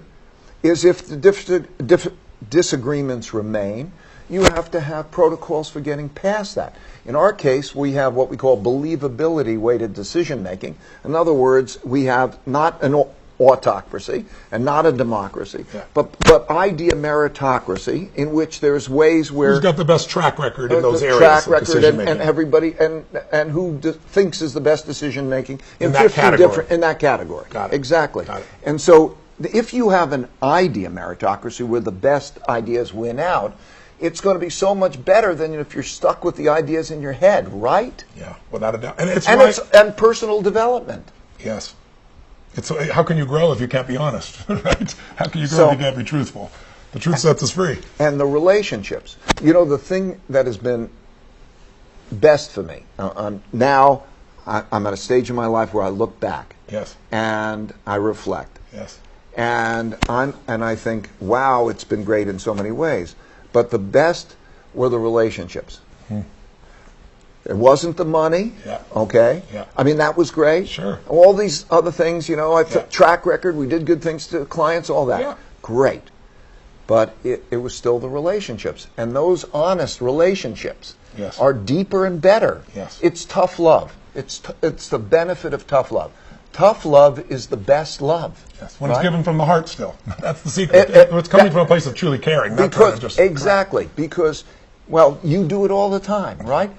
Speaker 2: is if the disagreements remain, you have to have protocols for getting past that. In our case, we have what we call believability-weighted decision-making. In other words, we have not an autocracy and not a democracy,
Speaker 1: Yeah.
Speaker 2: but idea meritocracy, in which there's ways where
Speaker 1: Who's got the best track record in those
Speaker 2: the
Speaker 1: areas
Speaker 2: track
Speaker 1: of
Speaker 2: record
Speaker 1: decision-making?
Speaker 2: and everybody and who thinks is the best decision making
Speaker 1: In that category.
Speaker 2: in that category.
Speaker 1: Got it.
Speaker 2: Exactly.
Speaker 1: Got it.
Speaker 2: And so if you have an idea meritocracy where the best ideas win out, it's going to be so much better than if you're stuck with the ideas in your head, right?
Speaker 1: Yeah, without a doubt. And it's
Speaker 2: And
Speaker 1: right.
Speaker 2: and personal development.
Speaker 1: Yes. How can you grow if you can't be honest, right? How can you grow
Speaker 2: So-
Speaker 1: if you can't be truthful? The truth sets us free.
Speaker 2: And the relationships. The thing that has been best for me, now I'm at a stage in my life where I look back
Speaker 1: Yes.
Speaker 2: and I reflect.
Speaker 1: Yes.
Speaker 2: And I think, wow, it's been great in so many ways. But the best were the relationships. It wasn't the money, okay?
Speaker 1: Yeah.
Speaker 2: I mean, that was great.
Speaker 1: Sure.
Speaker 2: All these other things, you know,
Speaker 1: Yeah.
Speaker 2: track record, we did good things to clients, all that.
Speaker 1: Yeah.
Speaker 2: Great. But it was still the relationships. And those honest relationships
Speaker 1: Yes.
Speaker 2: are deeper and better.
Speaker 1: Yes.
Speaker 2: It's tough love. It's the benefit of tough love. Tough love is the best love.
Speaker 1: Yes. When
Speaker 2: right?
Speaker 1: it's given from the heart still. That's the secret. It's coming from a place of truly caring. Not trying to just,
Speaker 2: exactly. Because, well, you do it all the time, right?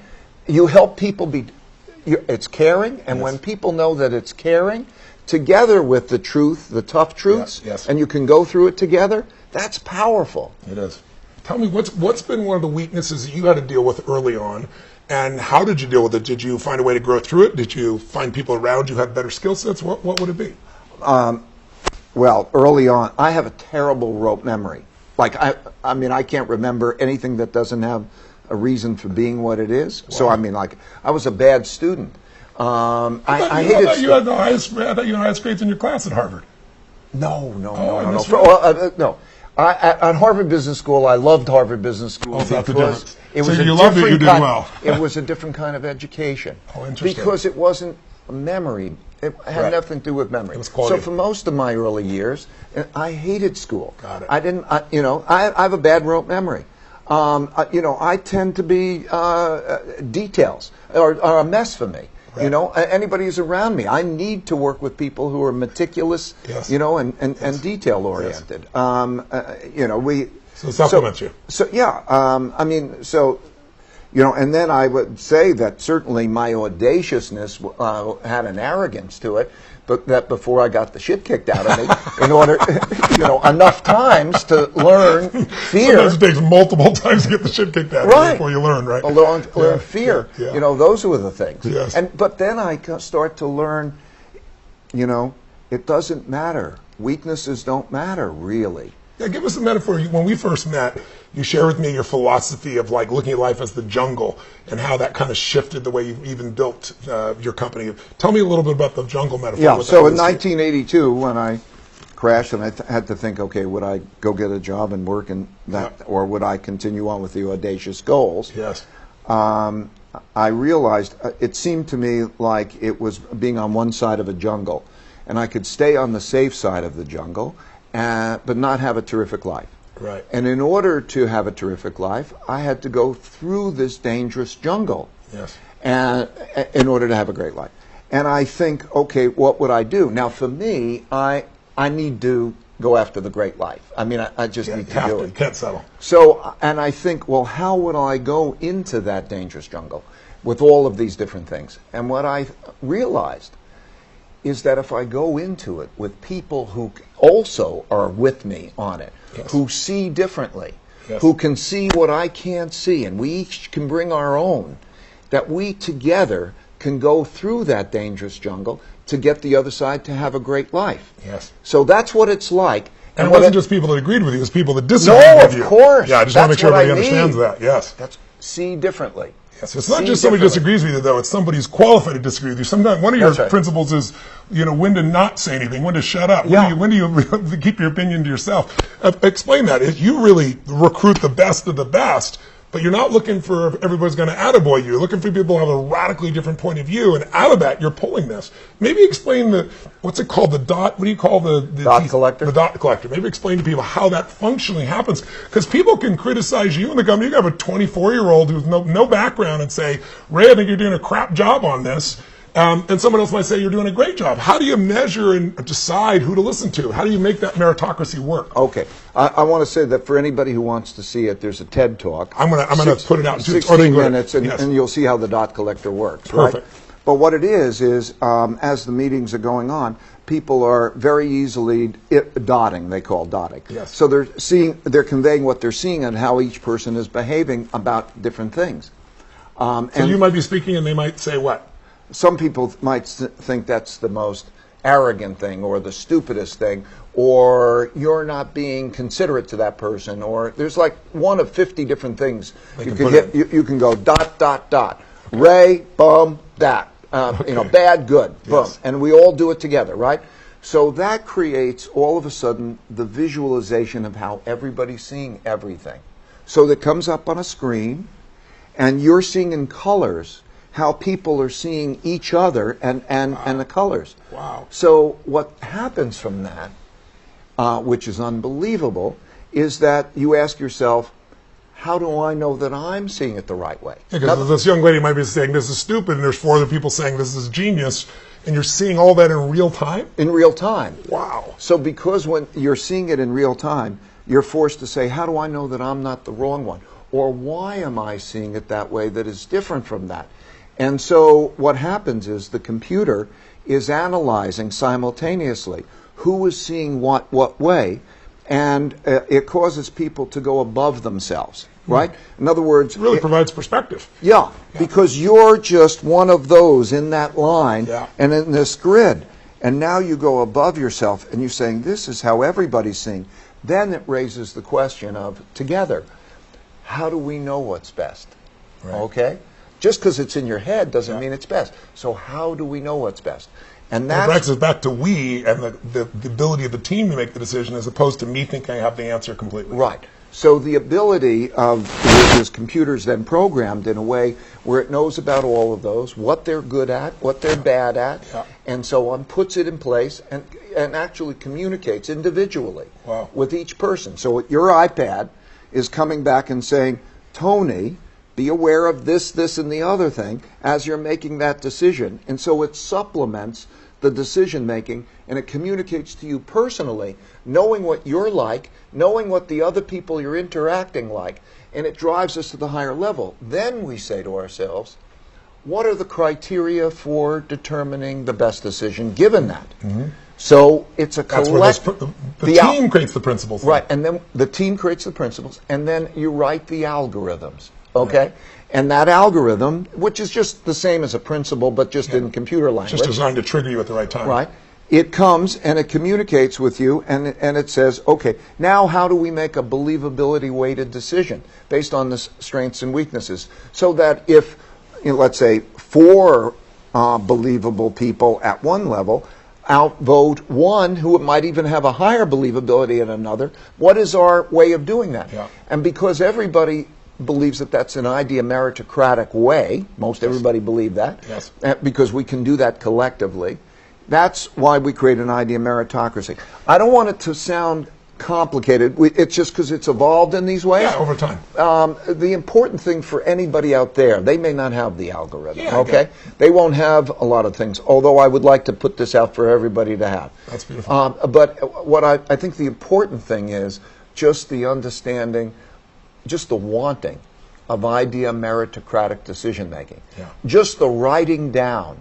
Speaker 2: You help people it's caring, and when people know that it's caring, together with the truth, the tough truths, and you can go through it together, that's powerful.
Speaker 1: It is. Tell me, what's been one of the weaknesses that you had to deal with early on, and how did you deal with it? Did you find a way to grow through it? Did you find people around you had better skill sets? What would it be?
Speaker 2: Well, early on, I have a terrible rote memory. Like, I mean, I can't remember anything that doesn't have a reason for being what it is. Wow. So, I mean, like, I was a bad student. I thought you had the highest grades in your class at Harvard. No. At Harvard Business School, I loved Harvard Business School because it was
Speaker 1: you loved it, you did well.
Speaker 2: It was a different kind of education.
Speaker 1: Oh, interesting.
Speaker 2: Because it wasn't a memory. It had nothing to do with memory.
Speaker 1: It was quality.
Speaker 2: So for most of my early years, I hated school.
Speaker 1: Got it.
Speaker 2: I have a bad rote memory. I tend to be details are a mess for me. Right. You know, anybody who's around me, I need to work with people who are meticulous, you know, and detail oriented.
Speaker 1: Yes. So supplement you.
Speaker 2: So yeah, and then I would say that certainly my audaciousness had an arrogance to it, but that before I got the shit kicked out of me, in order, enough times to learn fear.
Speaker 1: Sometimes it takes multiple times to get the shit kicked out of you before you learn, right?
Speaker 2: Learn fear.
Speaker 1: Yeah.
Speaker 2: Those were the things.
Speaker 1: Yes.
Speaker 2: But then I start to learn, it doesn't matter. Weaknesses don't matter, really.
Speaker 1: Yeah, give us a metaphor. When we first met, you shared with me your philosophy of like looking at life as the jungle and how that kind of shifted the way you even built your company. Tell me a little bit about the jungle metaphor.
Speaker 2: Yeah, so in 1982, when I crashed and I had to think, okay, would I go get a job and work in that, or would I continue on with the audacious goals?
Speaker 1: Yes.
Speaker 2: I realized it seemed to me like it was being on one side of a jungle, and I could stay on the safe side of the jungle, but not have a terrific life.
Speaker 1: Right.
Speaker 2: And in order to have a terrific life, I had to go through this dangerous jungle.
Speaker 1: Yes.
Speaker 2: And in order to have a great life. And I think, okay, what would I do? Now, for me, I need to go after the great life. I mean, I just need to do it.
Speaker 1: You can't settle.
Speaker 2: So, and I think, well, how would I go into that dangerous jungle with all of these different things? And what I realized is that if I go into it with people who also are with me on it, who see differently, who can see what I can't see, and we each can bring our own, that we together can go through that dangerous jungle to get the other side to have a great life.
Speaker 1: Yes.
Speaker 2: So that's what it's like.
Speaker 1: And it wasn't just people that agreed with you, it was people that disagreed with you.
Speaker 2: No, of course.
Speaker 1: Yeah, I just want to make sure everybody understands that. Yes.
Speaker 2: See differently.
Speaker 1: Yes, it's not just somebody disagrees with you, though. It's somebody who's qualified to disagree with you. Sometimes one of your principles is, when to not say anything, when to shut up, when do you keep your opinion to yourself. Explain that. You really recruit the best of the best, but you're not looking for everybody's going to attaboy you. You're looking for people who have a radically different point of view, and out of that, you're pulling this. Maybe explain what's it called, the dot, what do you call the
Speaker 2: dot collector?
Speaker 1: The dot collector. Maybe explain to people how that functionally happens, because people can criticize you in the company. You can have a 24-year-old who's no background and say, Ray, I think you're doing a crap job on this. And someone else might say you're doing a great job. How do you measure and decide who to listen to? How do you make that meritocracy work?
Speaker 2: Okay, I want to say that for anybody who wants to see it, there's a TED Talk.
Speaker 1: I'm gonna put it out in
Speaker 2: 16 minutes, and you'll see how the dot collector works.
Speaker 1: Perfect.
Speaker 2: Right? But what it is as the meetings are going on, people are very easily dotting. They call dotting.
Speaker 1: Yes.
Speaker 2: So they're conveying what they're seeing and how each person is behaving about different things.
Speaker 1: So you might be speaking, and they might say what?
Speaker 2: Some people might think that's the most arrogant thing or the stupidest thing, or you're not being considerate to that person, or there's like one of 50 different things you can hit. You can go ... Ray, bum, that. Bad, good, boom.
Speaker 1: Yes.
Speaker 2: And we all do it together, right? So that creates all of a sudden the visualization of how everybody's seeing everything. So that comes up on a screen, and you're seeing in colors. how people are seeing each other and the colors.
Speaker 1: Wow.
Speaker 2: So what happens from that, which is unbelievable, is that you ask yourself, how do I know that I'm seeing it the right way?
Speaker 1: Because this young lady might be saying this is stupid, and there's 4 other people saying this is genius, and you're seeing all that in real time?
Speaker 2: In real time.
Speaker 1: Wow.
Speaker 2: So because when you're seeing it in real time, you're forced to say, how do I know that I'm not the wrong one? Or why am I seeing it that way that is different from that? And so what happens is the computer is analyzing simultaneously who is seeing what way, and it causes people to go above themselves, right? In other words,
Speaker 1: it really provides perspective.
Speaker 2: Yeah, because you're just one of those in that line and in this grid. And now you go above yourself and you're saying, this is how everybody's seeing. Then it raises the question of, together, how do we know what's best?
Speaker 1: Right.
Speaker 2: Okay? Just because it's in your head doesn't mean it's best. So how do we know what's best? And that
Speaker 1: brings us back to we and the ability of the team to make the decision as opposed to me thinking I have the answer completely.
Speaker 2: Right. So the ability of this computer's then programmed in a way where it knows about all of those, what they're good at, what they're bad at, and so on, puts it in place and actually communicates individually with each person. So your iPad is coming back and saying, Tony, be aware of this, this, and the other thing as you're making that decision. And so it supplements the decision making and it communicates to you personally, knowing what you're like, knowing what the other people you're interacting like, and it drives us to the higher level. Then we say to ourselves, what are the criteria for determining the best decision given that? Mm-hmm. So it's a collective.
Speaker 1: The team creates the principles.
Speaker 2: Right, and then the team creates the principles, and then you write the algorithms. Okay? And that algorithm, which is just the same as a principle, but just in computer language.
Speaker 1: Just designed to trigger you at the right time.
Speaker 2: Right. It comes and it communicates with you, and it says, okay, now how do we make a believability-weighted decision based on the strengths and weaknesses? So that if, let's say, 4 believable people at one level outvote one who might even have a higher believability at another, what is our way of doing that? Yeah. And because everybody believes that that's an idea meritocratic way, most everybody believe that, because we can do that collectively, that's why we create an idea meritocracy. I don't want it to sound complicated. It's just because it's evolved in these ways.
Speaker 1: Yeah, over time.
Speaker 2: The important thing for anybody out there, they may not have the algorithm, okay? They won't have a lot of things, although I would like to put this out for everybody to have.
Speaker 1: That's beautiful.
Speaker 2: But what I think the important thing is just the understanding, just the wanting of idea meritocratic decision making. Yeah. Just the writing down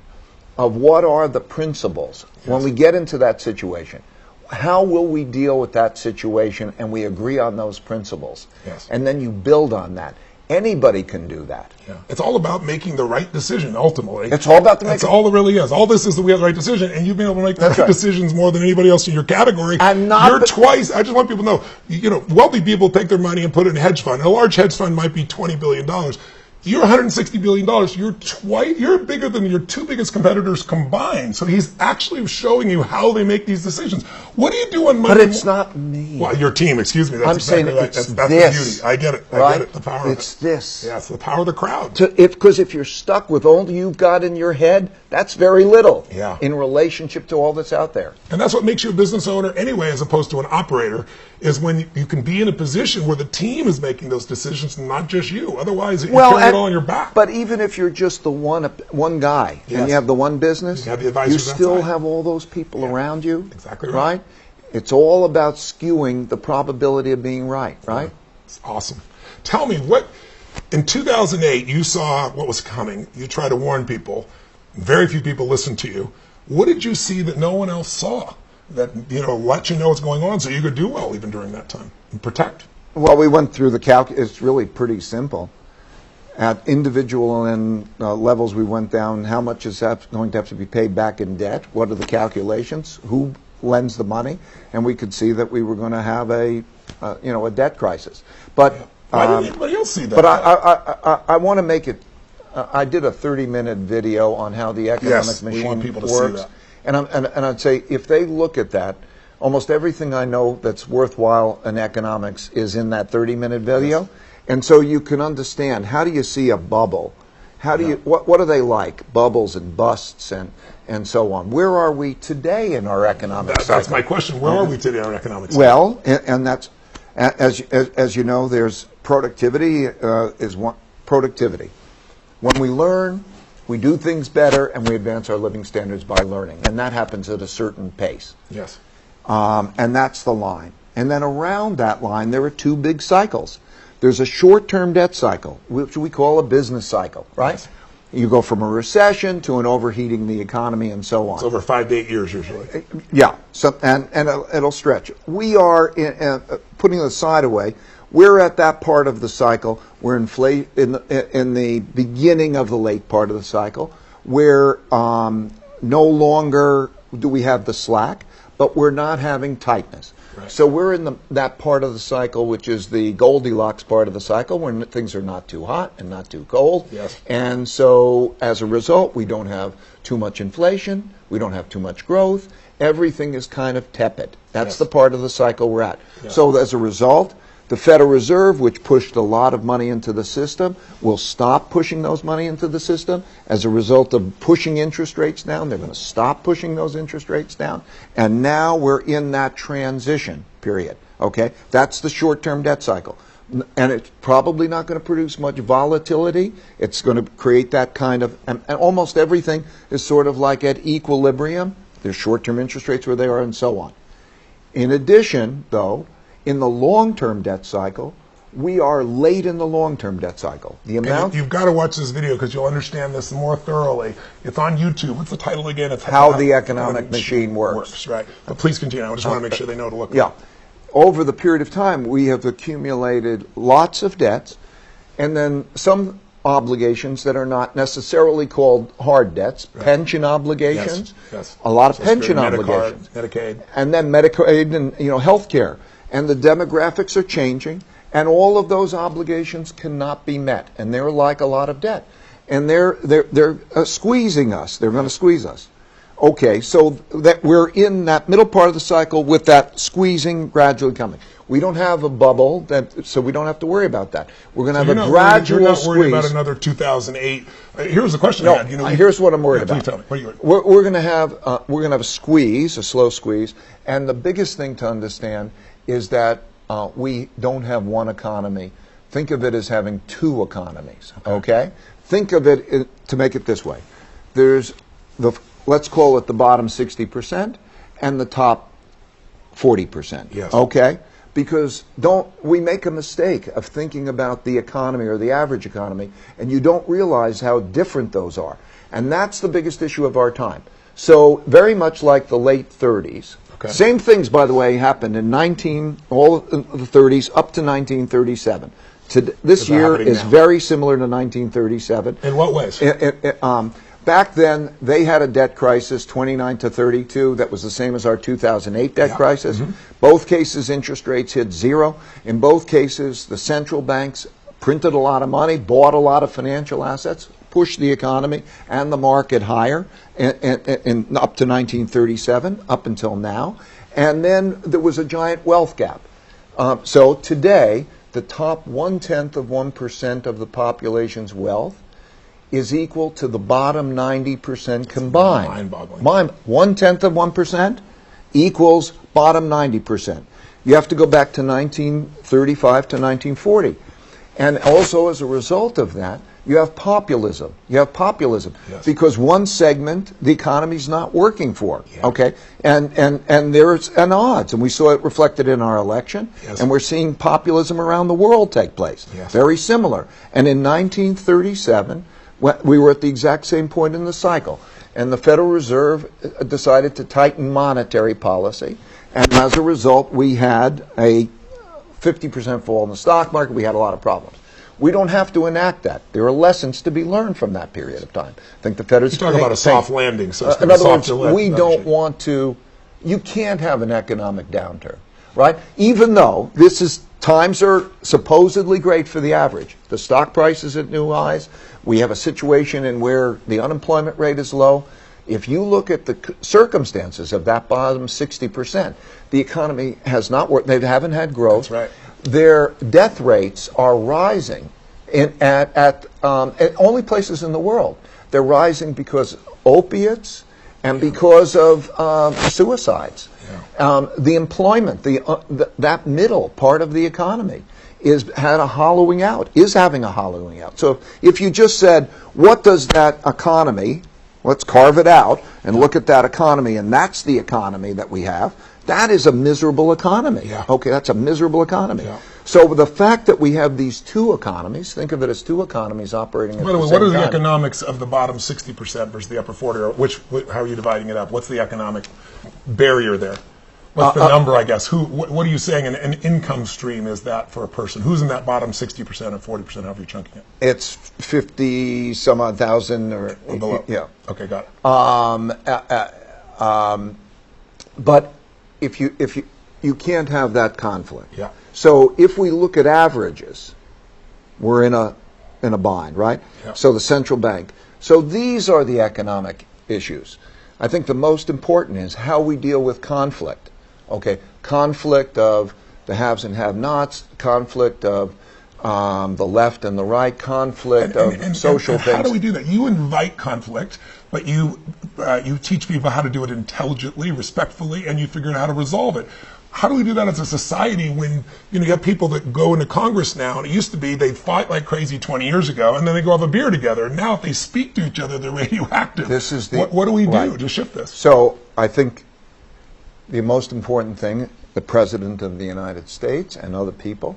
Speaker 2: of what are the principles when we get into that situation. How will we deal with that situation, and we agree on those principles. Yes. And then you build on that. Anybody can do that.
Speaker 1: Yeah. It's all about making the right decision, ultimately.
Speaker 2: It's all about
Speaker 1: That's all it really is. All this is that we have the right decision, and you've been able to make the right decisions more than anybody else in your category. You're twice. I just want people to know, wealthy people take their money and put it in a hedge fund. A large hedge fund might be $20 billion. You're $160 billion. You're bigger than your 2 biggest competitors combined. So he's actually showing you how they make these decisions. What do you do on Monday?
Speaker 2: But it's not me.
Speaker 1: Well, your team, excuse me. That's
Speaker 2: I'm
Speaker 1: exactly
Speaker 2: saying
Speaker 1: right.
Speaker 2: it's
Speaker 1: that's
Speaker 2: this.
Speaker 1: the beauty. I get it.
Speaker 2: Right?
Speaker 1: I get it. The power
Speaker 2: it's
Speaker 1: of it.
Speaker 2: this.
Speaker 1: Yeah, it's the power of the crowd.
Speaker 2: Because if you're stuck with all you've got in your head, that's very little in relationship to all that's out there.
Speaker 1: And that's what makes you a business owner anyway, as opposed to an operator, is when you can be in a position where the team is making those decisions and not just you. Otherwise, you're carrying it all on your back.
Speaker 2: But even if you're just the one guy and you have the one business, you still have all those people around you.
Speaker 1: Exactly right.
Speaker 2: It's all about skewing the probability of being right?
Speaker 1: It's awesome. Tell me, in 2008, you saw what was coming. You tried to warn people. Very few people listened to you. What did you see that no one else saw? That, let you know what's going on so you could do well even during that time and protect?
Speaker 2: Well, we went through the calc. It's really pretty simple. At individual and levels, we went down how much is going to have to be paid back in debt, what are the calculations, who lends the money, and we could see that we were going to have a debt crisis. But
Speaker 1: why didn't anybody else see that?
Speaker 2: But I want to make it. I did a 30-minute video on how the economic machine
Speaker 1: we want people to
Speaker 2: works,
Speaker 1: see that.
Speaker 2: And I'd say if they look at that, almost everything I know that's worthwhile in economics is in that 30-minute video. Yes. And so you can understand, how do you see a bubble? How do you, what are they like? Bubbles and busts and so on. Where are we today in our economic cycle?
Speaker 1: That's my question. Where are we today in our economic cycle?
Speaker 2: Well, and that's, as you know, there's productivity is one, productivity. When we learn, we do things better, and we advance our living standards by learning. And that happens at a certain pace.
Speaker 1: Yes.
Speaker 2: And that's the line. And then around that line, there are two big cycles. There's a short-term debt cycle, which we call a business cycle, right?
Speaker 1: Yes.
Speaker 2: You go from a recession to an overheating the economy and so on.
Speaker 1: It's over 5 to 8 years usually.
Speaker 2: Yeah, so, and it'll stretch. We are, putting the side away, we're at that part of the cycle. We're in the beginning of the late part of the cycle, where no longer do we have the slack, but we're not having tightness.
Speaker 1: Right.
Speaker 2: So we're in that part of the cycle, which is the Goldilocks part of the cycle, when things are not too hot and not too cold.
Speaker 1: Yes.
Speaker 2: And so as a result, we don't have too much inflation, we don't have too much growth, everything is kind of tepid. That's
Speaker 1: Yes.
Speaker 2: the part of the cycle we're at.
Speaker 1: Yeah.
Speaker 2: So as a result, the Federal Reserve, which pushed a lot of money into the system, will stop pushing those money into the system. As a result of pushing interest rates down, they're going to stop pushing those interest rates down. And now we're in that transition period. Okay? That's the short-term debt cycle. And it's probably not going to produce much volatility. It's going to create that kind of, and almost everything is sort of like at equilibrium. There's short-term interest rates where they are and so on. In addition, though, in the long-term debt cycle, we are late in the long-term debt cycle. The amount
Speaker 1: you've got to watch this video because you'll understand this more thoroughly. It's on YouTube. What's the title again? It's
Speaker 2: How the Economic Machine Works.
Speaker 1: Right. But please continue. I just want to make sure they know to look.
Speaker 2: Yeah. Over the period of time, we have accumulated lots of debts, and then some obligations that are not necessarily called hard debts,
Speaker 1: Right.
Speaker 2: Pension obligations,
Speaker 1: Yes.
Speaker 2: a lot of
Speaker 1: Social
Speaker 2: pension
Speaker 1: Security,
Speaker 2: obligations,
Speaker 1: Medicaid.
Speaker 2: and then Medicaid and health care. And the demographics are changing, and all of those obligations cannot be met, and they're like a lot of debt, and they're squeezing us. They're going to squeeze us. Okay, so that we're in that middle part of the cycle with that squeezing gradually coming. We don't have a bubble, so we don't have to worry about that. We're going to have a gradual
Speaker 1: You're not
Speaker 2: squeeze.
Speaker 1: worried about another 2008. Here's the question I had.
Speaker 2: Here's what I'm worried
Speaker 1: please
Speaker 2: about.
Speaker 1: tell me. What are you
Speaker 2: We're going to have a squeeze, a slow squeeze, and the biggest thing to understand is that we don't have one economy. Think of it as having two economies. Okay? Think of it to make it this way. There's let's call it the bottom 60% and the top 40%.
Speaker 1: Yes.
Speaker 2: Okay? Because we make a mistake of thinking about the economy or the average economy, and you don't realize how different those are. And that's the biggest issue of our time. So very much like the late 30s.
Speaker 1: Okay.
Speaker 2: Same things, by the way, happened in all of the 30s up to 1937. This year is very similar to 1937.
Speaker 1: In what ways?
Speaker 2: Back then, they had a debt crisis, 29 to 32. That was the same as our 2008 debt crisis.
Speaker 1: Mm-hmm.
Speaker 2: Both cases, interest rates hit zero. In both cases, the central banks printed a lot of money, bought a lot of financial assets, pushed the economy and the market higher in up to 1937, up until now. And then there was a giant wealth gap. So today, the top 0.1% of the population's wealth is equal to the bottom 90% combined.
Speaker 1: Mind-boggling.
Speaker 2: 0.1% equals bottom 90%. You have to go back to 1935 to 1940. And also as a result of that, you have populism.
Speaker 1: Yes.
Speaker 2: Because one segment the economy's not working for.
Speaker 1: Yeah.
Speaker 2: Okay? And there's an odds, and we saw it reflected in our election,
Speaker 1: Yes.
Speaker 2: and we're seeing populism around the world take place.
Speaker 1: Yes.
Speaker 2: Very similar. And in 1937, we were at the exact same point in the cycle, and the Federal Reserve decided to tighten monetary policy, and as a result, we had a 50% fall in the stock market. We had a lot of problems. We don't have to enact that. There are lessons to be learned from that period of time. I think the Fed is
Speaker 1: You're talking about a soft landing system.
Speaker 2: in other words, we don't want to. You can't have an economic downturn, right? Even though times are supposedly great for the average. The stock price is at new highs. We have a situation in where the unemployment rate is low. If you look at the circumstances of that bottom 60%, the economy has not worked. They haven't had growth.
Speaker 1: That's right.
Speaker 2: Their death rates are rising At only places in the world. They're rising because of opiates and because of suicides. The employment, that middle part of the economy is having a hollowing out. So if you just said, what does that economy, let's carve it out and look at that economy, and that's the economy that we have, that is a miserable economy. Okay, that's a miserable economy. So the fact that we have these two economies, think of it as two economies operating at the same time.
Speaker 1: What are the economics of the bottom 60% versus the upper 40? Or how are you dividing it up? What's the economic barrier there? What's the number, I guess? What are you saying an income stream is that for a person? Who's in that bottom 60% or 40%, however you're chunking it?
Speaker 2: It's 50 some odd thousand or
Speaker 1: below.
Speaker 2: Yeah.
Speaker 1: Okay, got
Speaker 2: it. But if you can't have that conflict.
Speaker 1: Yeah.
Speaker 2: So if we look at averages, we're in a bind, right?
Speaker 1: Yeah.
Speaker 2: So the central bank. So these are the economic issues. I think the most important is how we deal with conflict. Okay, conflict of the haves and have-nots, conflict of the left and the right, conflict of social things.
Speaker 1: How do we do that? You invite conflict, but you teach people how to do it intelligently, respectfully, and you figure out how to resolve it. How do we do that as a society when you have people that go into Congress now, and it used to be they'd fight like crazy 20 years ago, and then they go have a beer together, and now if they speak to each other, they're radioactive. What do we do to shift this?
Speaker 2: So I think the most important thing, the President of the United States and other people,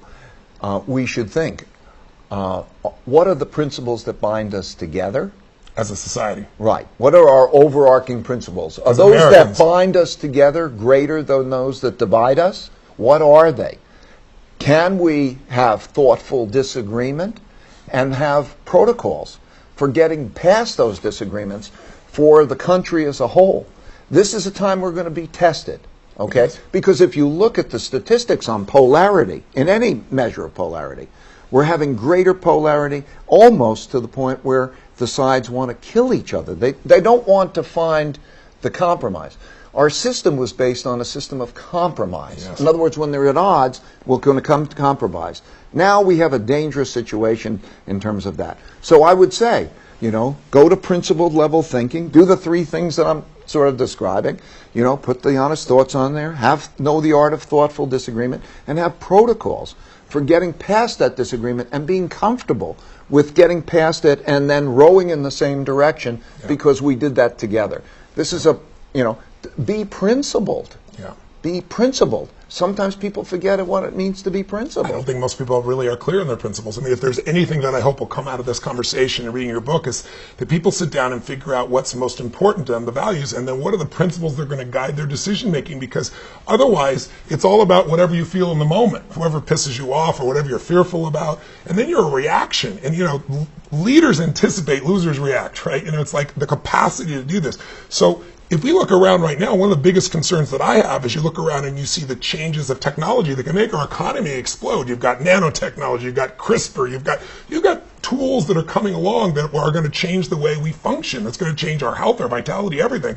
Speaker 2: we should think, what are the principles that bind us together?
Speaker 1: As a society.
Speaker 2: Right. What are our overarching principles? Are those that bind us together greater than those that divide us? What are they? Can we have thoughtful disagreement and have protocols for getting past those disagreements for the country as a whole? This is a time we're going to be tested, okay? Yes. Because if you look at the statistics on polarity, in any measure of polarity, we're having greater polarity almost to the point where the sides want to kill each other. They don't want to find the compromise. Our system was based on a system of compromise. Yes. In other words, when they're at odds, we're going to come to compromise. Now we have a dangerous situation in terms of that. So I would say, go to principled level thinking, do the three things that I'm sort of describing, put the honest thoughts on there, know the art of thoughtful disagreement, and have protocols for getting past that disagreement and being comfortable with getting past it and then rowing in the same direction because we did that together. This is be principled.
Speaker 1: Yeah.
Speaker 2: Be principled. Sometimes people forget what it means to be
Speaker 1: I
Speaker 2: principled.
Speaker 1: don't think most people really are clear on their principles. I mean, if there's anything that I hope will come out of this conversation and reading your book is that people sit down and figure out what's most important to them, the values, and then what are the principles that are going to guide their decision making, because otherwise it's all about whatever you feel in the moment, whoever pisses you off or whatever you're fearful about, and then you're a reaction. And leaders anticipate, losers react, right? It's like the capacity to do this. So if we look around right now, one of the biggest concerns that I have is you look around and you see the changes of technology that can make our economy explode. You've got nanotechnology, you've got CRISPR, you've got tools that are coming along that are going to change the way we function. It's going to change our health, our vitality, everything.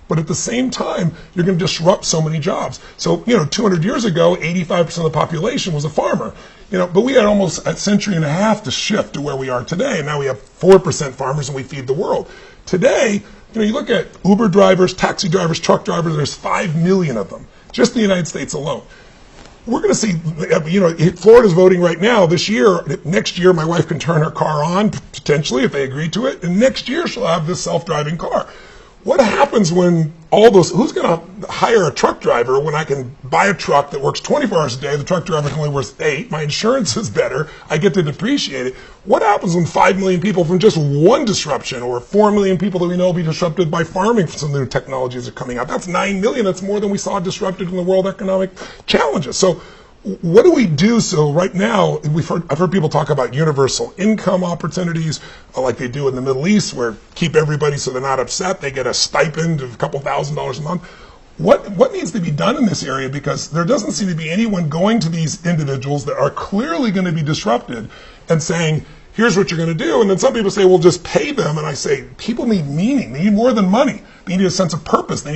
Speaker 1: But at the same time, you're going to disrupt so many jobs. So, 200 years ago, 85% of the population was a farmer. But we had almost a century and a half to shift to where we are today. And now we have 4% farmers and we feed the world. Today, you look at Uber drivers, taxi drivers, truck drivers, there's 5 million of them, just in the United States alone. We're going to see, Florida's voting right now this year. Next year, my wife can turn her car on, potentially, if they agree to it. And next year, she'll have this self-driving car. What happens when who's going to hire a truck driver when I can buy a truck that works 24 hours a day, the truck driver can only work 8, my insurance is better, I get to depreciate it. What happens when 5 million people from just one disruption, or 4 million people that we know will be disrupted by farming from some new technologies that are coming out? That's 9 million, that's more than we saw disrupted in the world economic challenges. So what do we do? So right now, I've heard people talk about universal income opportunities, like they do in the Middle East, where keep everybody so they're not upset. They get a stipend of a couple $1,000s a month. What needs to be done in this area? Because there doesn't seem to be anyone going to these individuals that are clearly going to be disrupted and saying, here's what you're going to do. And then some people say, well, just pay them. And I say, people need meaning. They need more than money. They need a sense of purpose.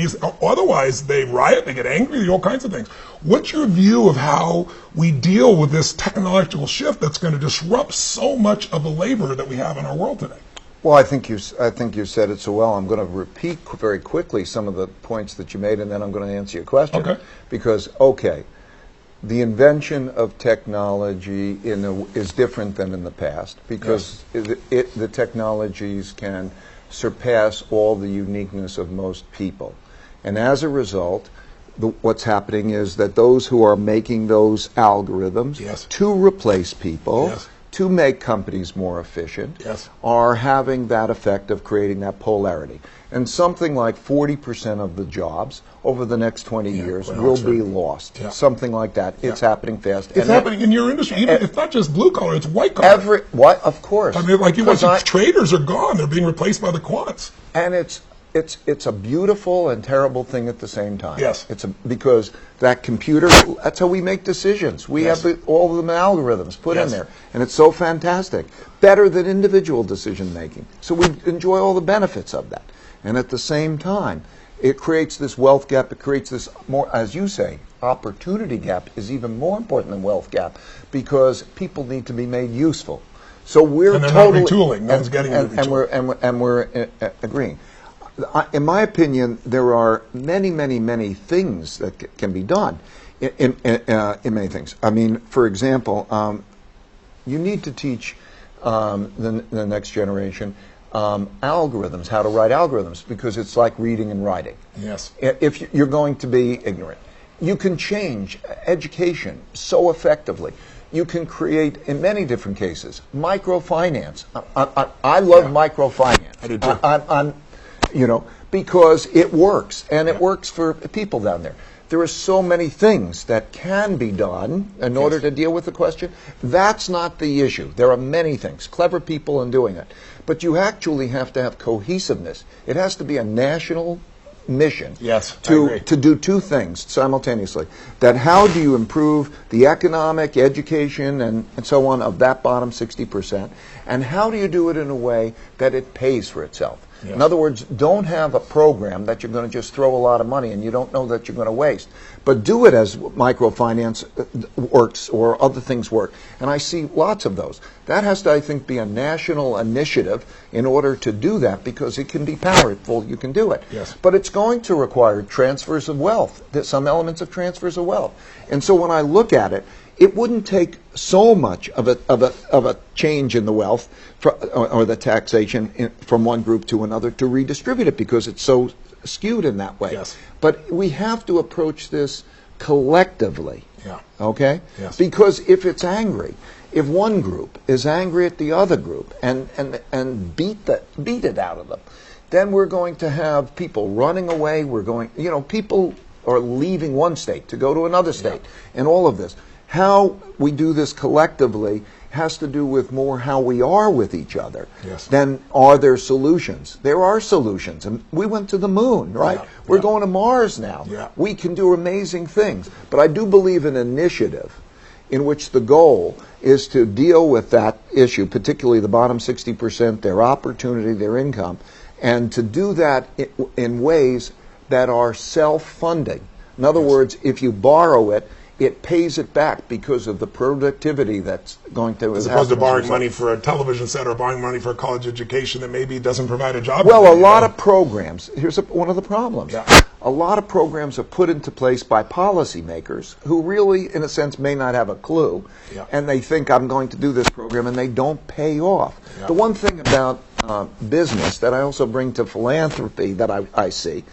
Speaker 1: Otherwise, they riot, they get angry, they do all kinds of things. What's your view of how we deal with this technological shift that's going to disrupt so much of the labor that we have in our world today?
Speaker 2: Well, I think you said it so well. I'm going to repeat very quickly some of the points that you made, and then I'm going to answer your question.
Speaker 1: Okay.
Speaker 2: Because, the invention of technology is different than in the past, because the technologies can surpass all the uniqueness of most people. And as a result, what's happening is that those who are making those algorithms to replace people, to make companies more efficient, are having that effect of creating that polarity. And something like 40% of the jobs over the next 20 years will be lost. Something like that. It's happening fast.
Speaker 1: It's happening in your industry. Even, it's not just blue collar, it's white collar.
Speaker 2: Of course.
Speaker 1: I mean, like you watch, traders are gone. They're being replaced by the quants.
Speaker 2: And it's a beautiful and terrible thing at the same time.
Speaker 1: Yes.
Speaker 2: Because that computer, that's how we make decisions. We have all of the algorithms put in there. And it's so fantastic. Better than individual decision making. So we enjoy all the benefits of that. And at the same time, it creates this wealth gap. It creates this more, as you say, opportunity gap is even more important than wealth gap, because people need to be made useful. So we're totally
Speaker 1: retooling. No one's getting
Speaker 2: and we're agreeing. In my opinion, there are many things that can be done in many things. I mean, for example, you need to teach the next generation algorithms, how to write algorithms, because it's like reading and writing.
Speaker 1: Yes.
Speaker 2: If you're going to be ignorant, you can change education so effectively. You can create, in many different cases, microfinance. I love microfinance.
Speaker 1: I do too.
Speaker 2: Because it works, and it works for people down there. There are so many things that can be done in order to deal with the question. That's not the issue. There are many things, clever people in doing it. But you actually have to have cohesiveness. It has to be a national mission to do two things simultaneously. That how do you improve the economic, education, and so on of that bottom 60%, and how do you do it in a way that it pays for itself? In other words, don't have a program that you're going to just throw a lot of money and you don't know that you're going to waste. But do it as microfinance works or other things work. And I see lots of those. That has to, I think, be a national initiative in order to do that, because it can be powerful. You can do it.
Speaker 1: Yes.
Speaker 2: But it's going to require transfers of wealth, some elements of transfers of wealth. And so when I look at it, it wouldn't take so much of a change in the wealth or the taxation from one group to another to redistribute it, because it's so skewed in that way.
Speaker 1: Yes.
Speaker 2: But we have to approach this collectively. Okay?
Speaker 1: Yes.
Speaker 2: Because if it's angry, if one group is angry at the other group and beat it out of them, then we're going to have people running away. People are leaving one state to go to another state, and all of this. How we do this collectively has to do with more how we are with each other than are there solutions. There are solutions. And we went to the moon, right? We're going to Mars now. We can do amazing things. But I do believe in initiative in which the goal is to deal with that issue, particularly the bottom 60%, their opportunity, their income, and to do that in ways that are self-funding. In other words, if you borrow it, it pays it back because of the productivity that's going to happen.
Speaker 1: As opposed to borrowing money for a television set or borrowing money for a college education that maybe doesn't provide a job.
Speaker 2: Well, a lot of programs, here's one of the problems. A lot of programs are put into place by policymakers who really, in a sense, may not have a clue. And they think, I'm going to do this program, and they don't pay off. The one thing about business that I also bring to philanthropy that I see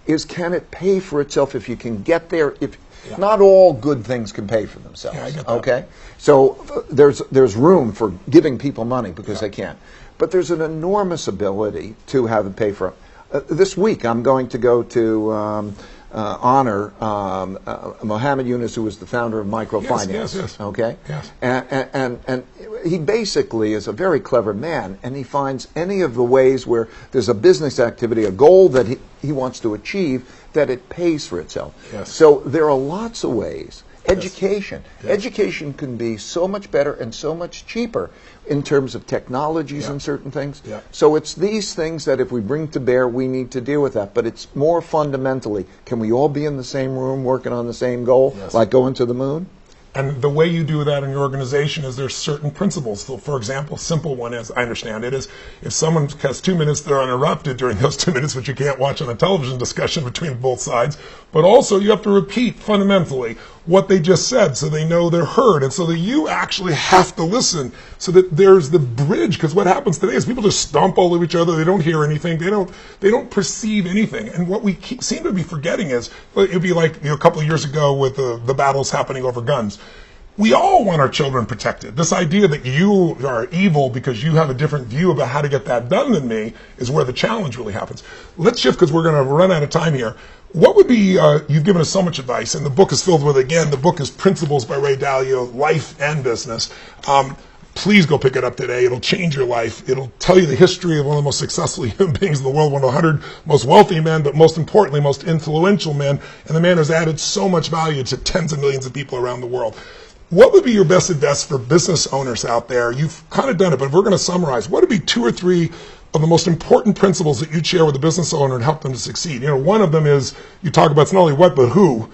Speaker 2: is, can it pay for itself if you can get there? Not all good things can pay for themselves.
Speaker 1: I get that.
Speaker 2: Okay? So there's room for giving people money because they can. But there's an enormous ability to have it pay for. This week I'm going to go to honor Mohammed Yunus, who was the founder of microfinance. Okay? And he basically is a very clever man, and he finds any of the ways where there's a business activity, a goal that he wants to achieve, that it pays for itself. So there are lots of ways Education.
Speaker 1: Yes.
Speaker 2: Education can be so much better and so much cheaper in terms of technologies and certain things.
Speaker 1: Yeah.
Speaker 2: So it's these things that if we bring to bear, we need to deal with that. But it's more fundamentally, can we all be in the same room working on the same goal, like going to the moon?
Speaker 1: And the way you do that in your organization is there's certain principles. So, for example, simple one, as I understand it, is if someone has 2 minutes, they're uninterrupted during those 2 minutes, which you can't watch on a television discussion between both sides. But also you have to repeat fundamentally what they just said so they know they're heard. And so that you actually have to listen so that there's the bridge. Because what happens today is people just stomp all over each other. They don't hear anything. They don't perceive anything. And what we seem to be forgetting is, it'd be like a couple of years ago with the battles happening over guns. We all want our children protected. This idea that you are evil because you have a different view about how to get that done than me is where the challenge really happens. Let's shift because we're going to run out of time here. What would be, you've given us so much advice, and the book is filled with, again, the book is Principles by Ray Dalio, Life and Business. Please go pick it up today. It'll change your life. It'll tell you the history of one of the most successful human beings in the world, one of the 100 most wealthy men, but most importantly, most influential men, and the man who's added so much value to tens of millions of people around the world. What would be your best advice for business owners out there? You've kind of done it, but if we're going to summarize, what would be 2 or 3 of the most important principles that you'd share with a business owner and help them to succeed? One of them is, you talk about it's not only what, but who,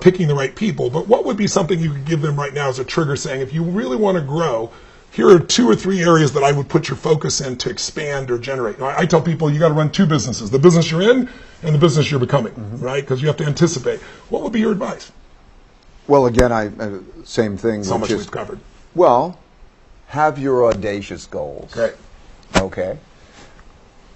Speaker 1: picking the right people. But what would be something you could give them right now as a trigger saying, if you really want to grow, here are 2 or 3 areas that I would put your focus in to expand or generate. I tell people you got to run 2 businesses, the business you're in and the business you're becoming, right? Because you have to anticipate. What would be your advice?
Speaker 2: Well, again, same thing.
Speaker 1: So much we've covered.
Speaker 2: Well, have your audacious goals.
Speaker 1: Great.
Speaker 2: Okay.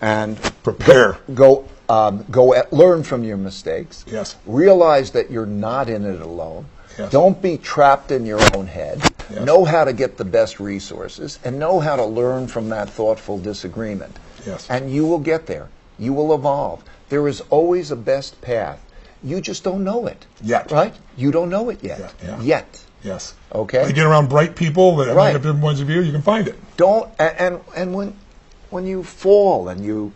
Speaker 2: And
Speaker 1: prepare.
Speaker 2: Learn from your mistakes.
Speaker 1: Yes.
Speaker 2: Realize that you're not in it alone.
Speaker 1: Yes.
Speaker 2: Don't be trapped in your own head.
Speaker 1: Yes.
Speaker 2: Know how to get the best resources and know how to learn from that thoughtful disagreement.
Speaker 1: Yes.
Speaker 2: And you will get there. You will evolve. There is always a best path. You just don't know it.
Speaker 1: Yet.
Speaker 2: Right? You don't know it yet.
Speaker 1: Yeah.
Speaker 2: Yet.
Speaker 1: Yes.
Speaker 2: Okay?
Speaker 1: When you get around bright people that have different points of view, you can find it.
Speaker 2: And when you fall and you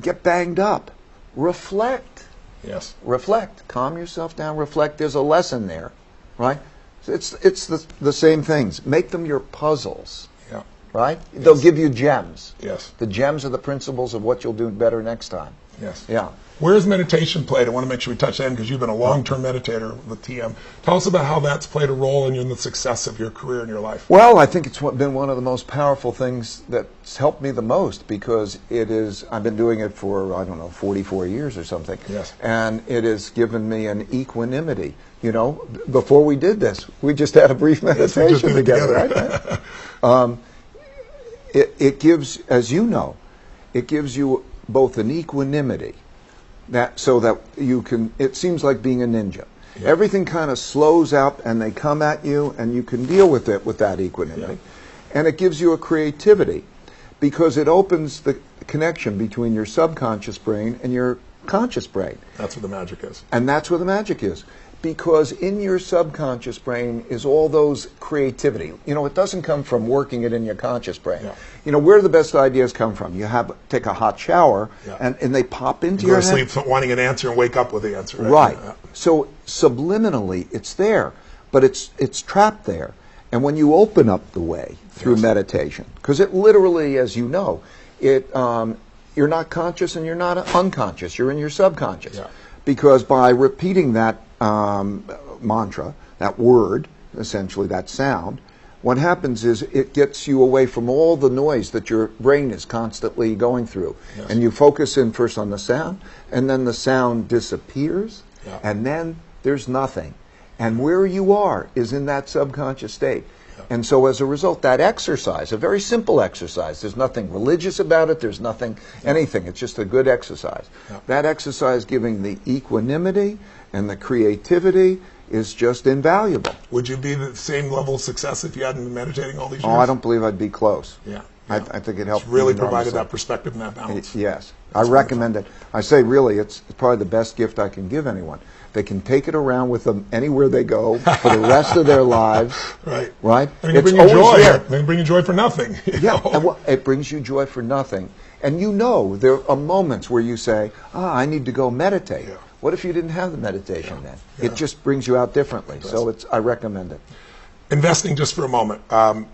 Speaker 2: get banged up, reflect.
Speaker 1: Yes.
Speaker 2: Reflect. Calm yourself down, reflect. There's a lesson there. Right? It's the same things. Make them your puzzles.
Speaker 1: Yeah.
Speaker 2: Right?
Speaker 1: Yes.
Speaker 2: They'll give you gems.
Speaker 1: Yes.
Speaker 2: The gems are the principles of what you'll do better next time.
Speaker 1: Yes.
Speaker 2: Yeah.
Speaker 1: Where is meditation played? I want to make sure we touch that because you've been a long-term meditator with TM. Tell us about how that's played a role in the success of your career and your life.
Speaker 2: Well, I think it's been one of the most powerful things that's helped me the most because I've been doing it for, 44 years or something.
Speaker 1: Yes.
Speaker 2: And it has given me an equanimity. Before we did this, we just had a brief meditation together. Right? It gives, as you know, it gives you both an equanimity, so that you can, it seems like being a ninja. Yeah. Everything kind of slows up and they come at you and you can deal with it with that equanimity. Yeah. And it gives you a creativity because it opens the connection between your subconscious brain and your conscious brain.
Speaker 1: That's where the magic is.
Speaker 2: And that's where the magic is. Because in your subconscious brain is all those creativity. It doesn't come from working it in your conscious brain. Yeah. Where do the best ideas come from? You take a hot shower, and they pop into your head.
Speaker 1: Go to sleep wanting an answer and wake up with the answer.
Speaker 2: Right. Yeah. So subliminally, it's there, but it's trapped there. And when you open up the way through meditation, because it literally, as you know, you're not conscious and you're not unconscious. You're in your subconscious. Yeah. Because by repeating that mantra, that word, essentially that sound, what happens is it gets you away from all the noise that your brain is constantly going through. Yes. And you focus in first on the sound, and then the sound disappears, and then there's nothing. And where you are is in that subconscious state. And so as a result, that exercise, a very simple exercise, there's nothing religious about it, there's nothing, anything, it's just a good exercise. That exercise giving the equanimity and the creativity is just invaluable.
Speaker 1: Would you be the same level of success if you hadn't been meditating all these years?
Speaker 2: Oh, I don't believe I'd be close.
Speaker 1: Yeah.
Speaker 2: I think it helped.
Speaker 1: It's really provided that perspective and that balance.
Speaker 2: Yes. I recommend it. I say really, it's probably the best gift I can give anyone. They can take it around with them anywhere they go for the rest of their lives. Right. Right?
Speaker 1: And it brings you joy. It can bring you joy for nothing.
Speaker 2: Yeah. It brings you joy for nothing. And there are moments where you say, I need to go meditate. Yeah. What if you didn't have the meditation then?
Speaker 1: Yeah.
Speaker 2: It just brings you out differently. So I recommend it.
Speaker 1: Investing just for a moment.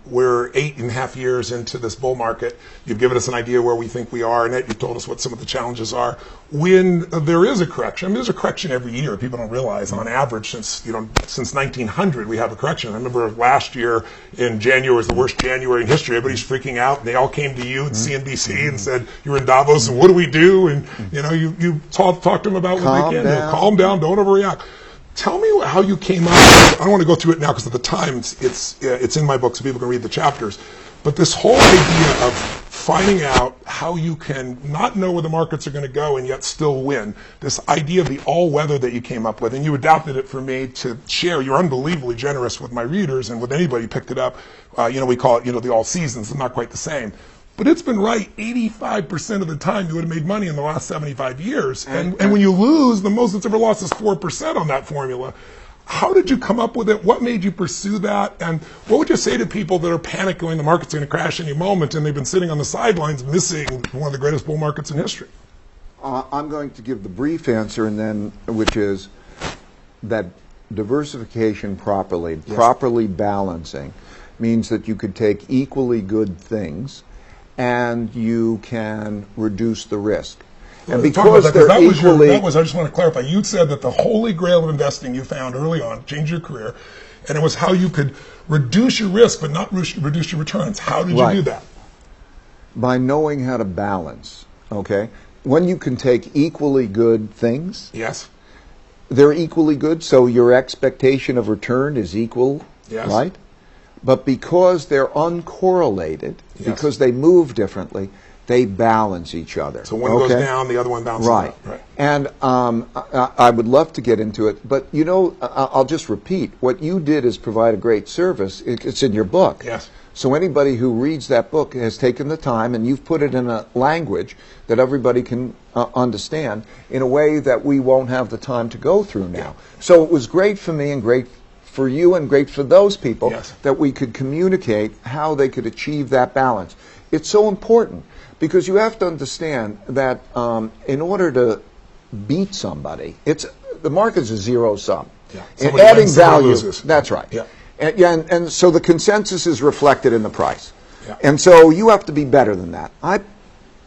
Speaker 1: We're 8.5 years into this bull market. You've given us an idea where we think we are in it. You've told us what some of the challenges are. When there is a correction, I mean, there's a correction every year. People don't realize on average since 1900 we have a correction. I remember last year in January was the worst January in history. Everybody's freaking out. They all came to you at CNBC and said, you're in Davos and what do we do? And you talk to them about what they can do. Calm down, don't overreact. Tell me how you came up. I don't want to go through it now because of the time. It's in my book so people can read the chapters. But this whole idea of finding out how you can not know where the markets are going to go and yet still win. This idea of the all-weather that you came up with, and you adapted it for me to share. You're unbelievably generous with my readers and with anybody who picked it up. We call it, the all seasons. It's not quite the same. But it's been right 85% of the time you would have made money in the last 75 years. And when you lose, the most it's ever lost is 4% on that formula. How did you come up with it? What made you pursue that? And what would you say to people that are panicking the market's going to crash any moment and they've been sitting on the sidelines missing one of the greatest bull markets in history?
Speaker 2: I'm going to give the brief answer, and then which is that diversification properly balancing, means that you could take equally good things and you can reduce the risk. And because they're equally...
Speaker 1: I just want to clarify, you said that the holy grail of investing you found early on, changed your career, and it was how you could reduce your risk but not reduce your returns. How did you do that?
Speaker 2: By knowing how to balance, okay? When you can take equally good things,
Speaker 1: yes,
Speaker 2: they're equally good, so your expectation of return is equal, right? But because they're uncorrelated, because they move differently, they balance each other.
Speaker 1: So one goes down, the other one bounces up. Right.
Speaker 2: And I would love to get into it, but I'll just repeat. What you did is provide a great service. It's in your book.
Speaker 1: Yes.
Speaker 2: So anybody who reads that book has taken the time, and you've put it in a language that everybody can understand in a way that we won't have the time to go through now.
Speaker 1: Yeah.
Speaker 2: So it was great for me and great for you and great for those people that we could communicate how they could achieve that balance. It's so important because you have to understand that in order to beat somebody, the market's a zero sum.
Speaker 1: Yeah.
Speaker 2: And adding value,
Speaker 1: loses.
Speaker 2: That's right.
Speaker 1: Yeah.
Speaker 2: And so the consensus is reflected in the price.
Speaker 1: Yeah.
Speaker 2: And so you have to be better than that. I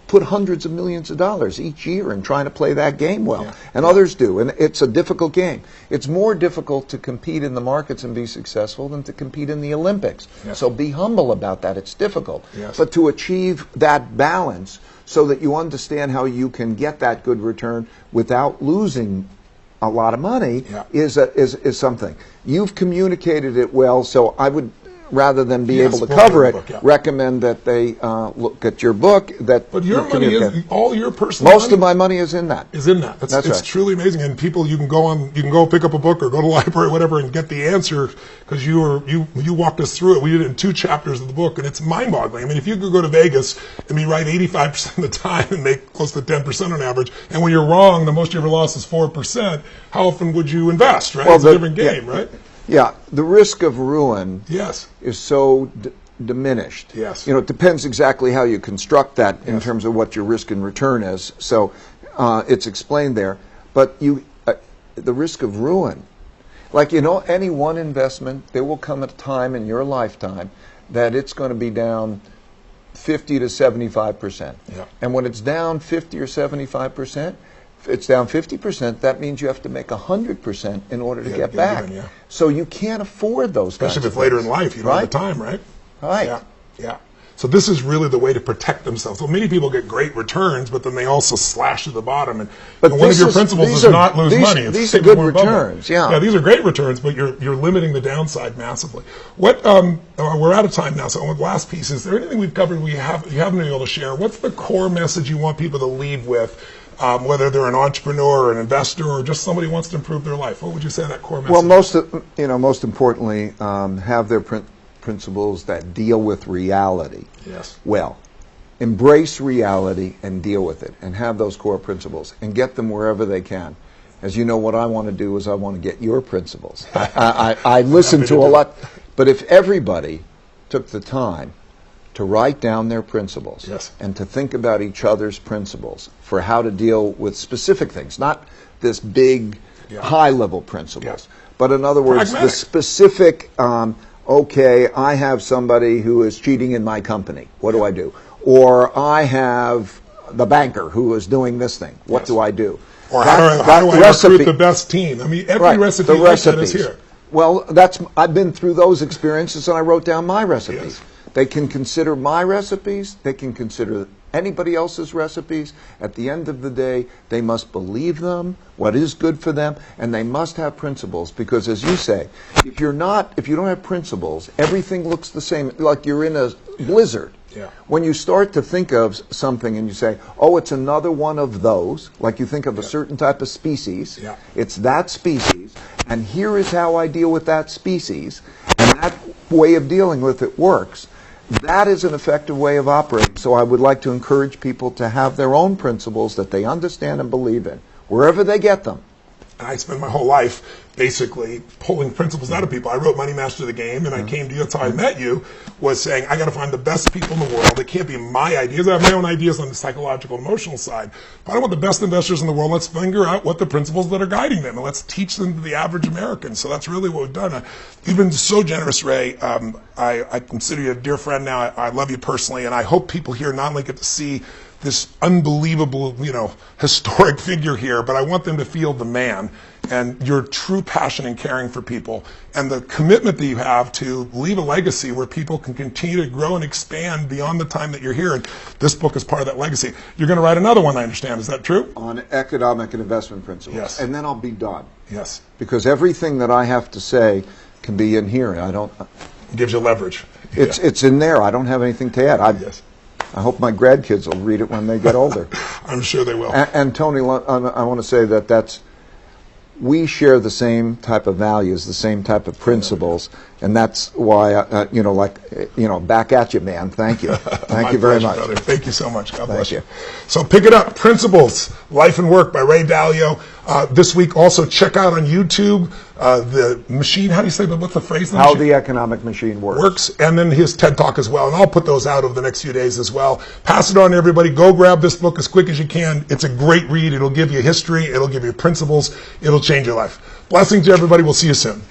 Speaker 2: put hundreds of millions of dollars each year in trying to play that game well, and others do, and it's a difficult game. It's more difficult to compete in the markets and be successful than to compete in the Olympics. So be humble about that. It's difficult. But to achieve that balance so that you understand how you can get that good return without losing a lot of money is something. You've communicated it well, so I would, rather than be able to cover it, recommend that they look at your book.
Speaker 1: But your money is all your personal
Speaker 2: Most of my money is in that.
Speaker 1: That's right. It's truly amazing. And people, you can go pick up a book or go to the library, whatever, and get the answer because you walked us through it. We did it in 2 chapters of the book, and it's mind-boggling. I mean, if you could go to Vegas and be right 85% of the time and make close to 10% on average, and when you're wrong, the most you ever lost is 4%, how often would you invest, right? It's a different game, right?
Speaker 2: Yeah, the risk of ruin is so diminished.
Speaker 1: Yes.
Speaker 2: It depends exactly how you construct that in terms of what your risk and return is. So it's explained there. But the risk of ruin, like any one investment, there will come a time in your lifetime that it's going to be down 50 to 75%.
Speaker 1: Yeah.
Speaker 2: And when it's down 50 or 75%, if it's down 50%, that means you have to make 100% in order to get back. So you can't afford those kinds of things.
Speaker 1: Especially if it's later in life, you don't have the time, right?
Speaker 2: Right.
Speaker 1: Yeah. So this is really the way to protect themselves. Well, many people get great returns, but then they also slash to the bottom. But one of your principles is not lose money.
Speaker 2: These are good returns. Yeah,
Speaker 1: these are great returns, but you're limiting the downside massively. We're out of time now, so the last piece, is there anything we've covered you haven't been able to share? What's the core message you want people to leave with? Whether they're an entrepreneur or an investor or just somebody who wants to improve their life, what would you say that core message?
Speaker 2: Well, most importantly, have their principles that deal with reality.
Speaker 1: Yes.
Speaker 2: Well, embrace reality and deal with it, and have those core principles, and get them wherever they can. As you know, what I want to do is I want to get your principles. I listen to a lot, but if everybody took the time to write down their principles
Speaker 1: Yes.
Speaker 2: and to think about each other's principles for how to deal with specific things, not this big, high-level principles.
Speaker 1: Yeah.
Speaker 2: But in other words,
Speaker 1: Pragmatic.
Speaker 2: the specific, okay, I have somebody who is cheating in my company. What do I do? Or I have the banker who is doing this thing. What do I do?
Speaker 1: Or how do I recruit the best team? I mean, every recipe like that is here.
Speaker 2: Well, I've been through those experiences, and I wrote down my recipes.
Speaker 1: Yes.
Speaker 2: They can consider my recipes. They can consider anybody else's recipes. At the end of the day, they must believe them, what is good for them, and they must have principles. Because, as you say, if you don't have principles, everything looks the same. Like you're in a blizzard.
Speaker 1: Yeah.
Speaker 2: When you start to think of something and you say, oh, it's another one of those, like you think of a certain type of species, it's that species, and here is how I deal with that species, and that way of dealing with it works, that is an effective way of operating. So I would like to encourage people to have their own principles that they understand and believe in, wherever they get them.
Speaker 1: And I spent my whole life basically pulling principles out of people. I wrote Money Master the Game, and I came to you, that's how I met you, was saying, I got to find the best people in the world. It can't be my ideas. I have my own ideas on the psychological and emotional side. But I want the best investors in the world. Let's figure out what the principles that are guiding them, and let's teach them to the average American. So that's really what we've done. You've been so generous, Ray. I consider you a dear friend now. I love you personally, and I hope people here not only get to see this unbelievable, historic figure here, but I want them to feel the man and your true passion and caring for people and the commitment that you have to leave a legacy where people can continue to grow and expand beyond the time that you're here. And this book is part of that legacy. You're going to write another one, I understand. Is that true?
Speaker 2: On economic and investment principles.
Speaker 1: Yes.
Speaker 2: And then I'll be done.
Speaker 1: Yes.
Speaker 2: Because everything that I have to say can be in here.
Speaker 1: It gives you leverage.
Speaker 2: It's in there. I don't have anything to add.
Speaker 1: Yes.
Speaker 2: I hope my grandkids will read it when they get older.
Speaker 1: I'm sure they will.
Speaker 2: And Tony, I want to say that we share the same type of values, the same type of principles, and that's why, back at you, man. Thank you. Thank you very much.
Speaker 1: Brother. Thank you so much. God bless you.
Speaker 2: you.
Speaker 1: So pick it up, Principles, Life and Work by Ray Dalio. This week also check out on YouTube the machine, how do you say, but what's the phrase?
Speaker 2: How the Economic Machine Works.
Speaker 1: And then his TED Talk as well. And I'll put those out over the next few days as well. Pass it on to everybody. Go grab this book as quick as you can. It's a great read. It'll give you history. It'll give you principles. It'll change your life. Blessings to everybody. We'll see you soon.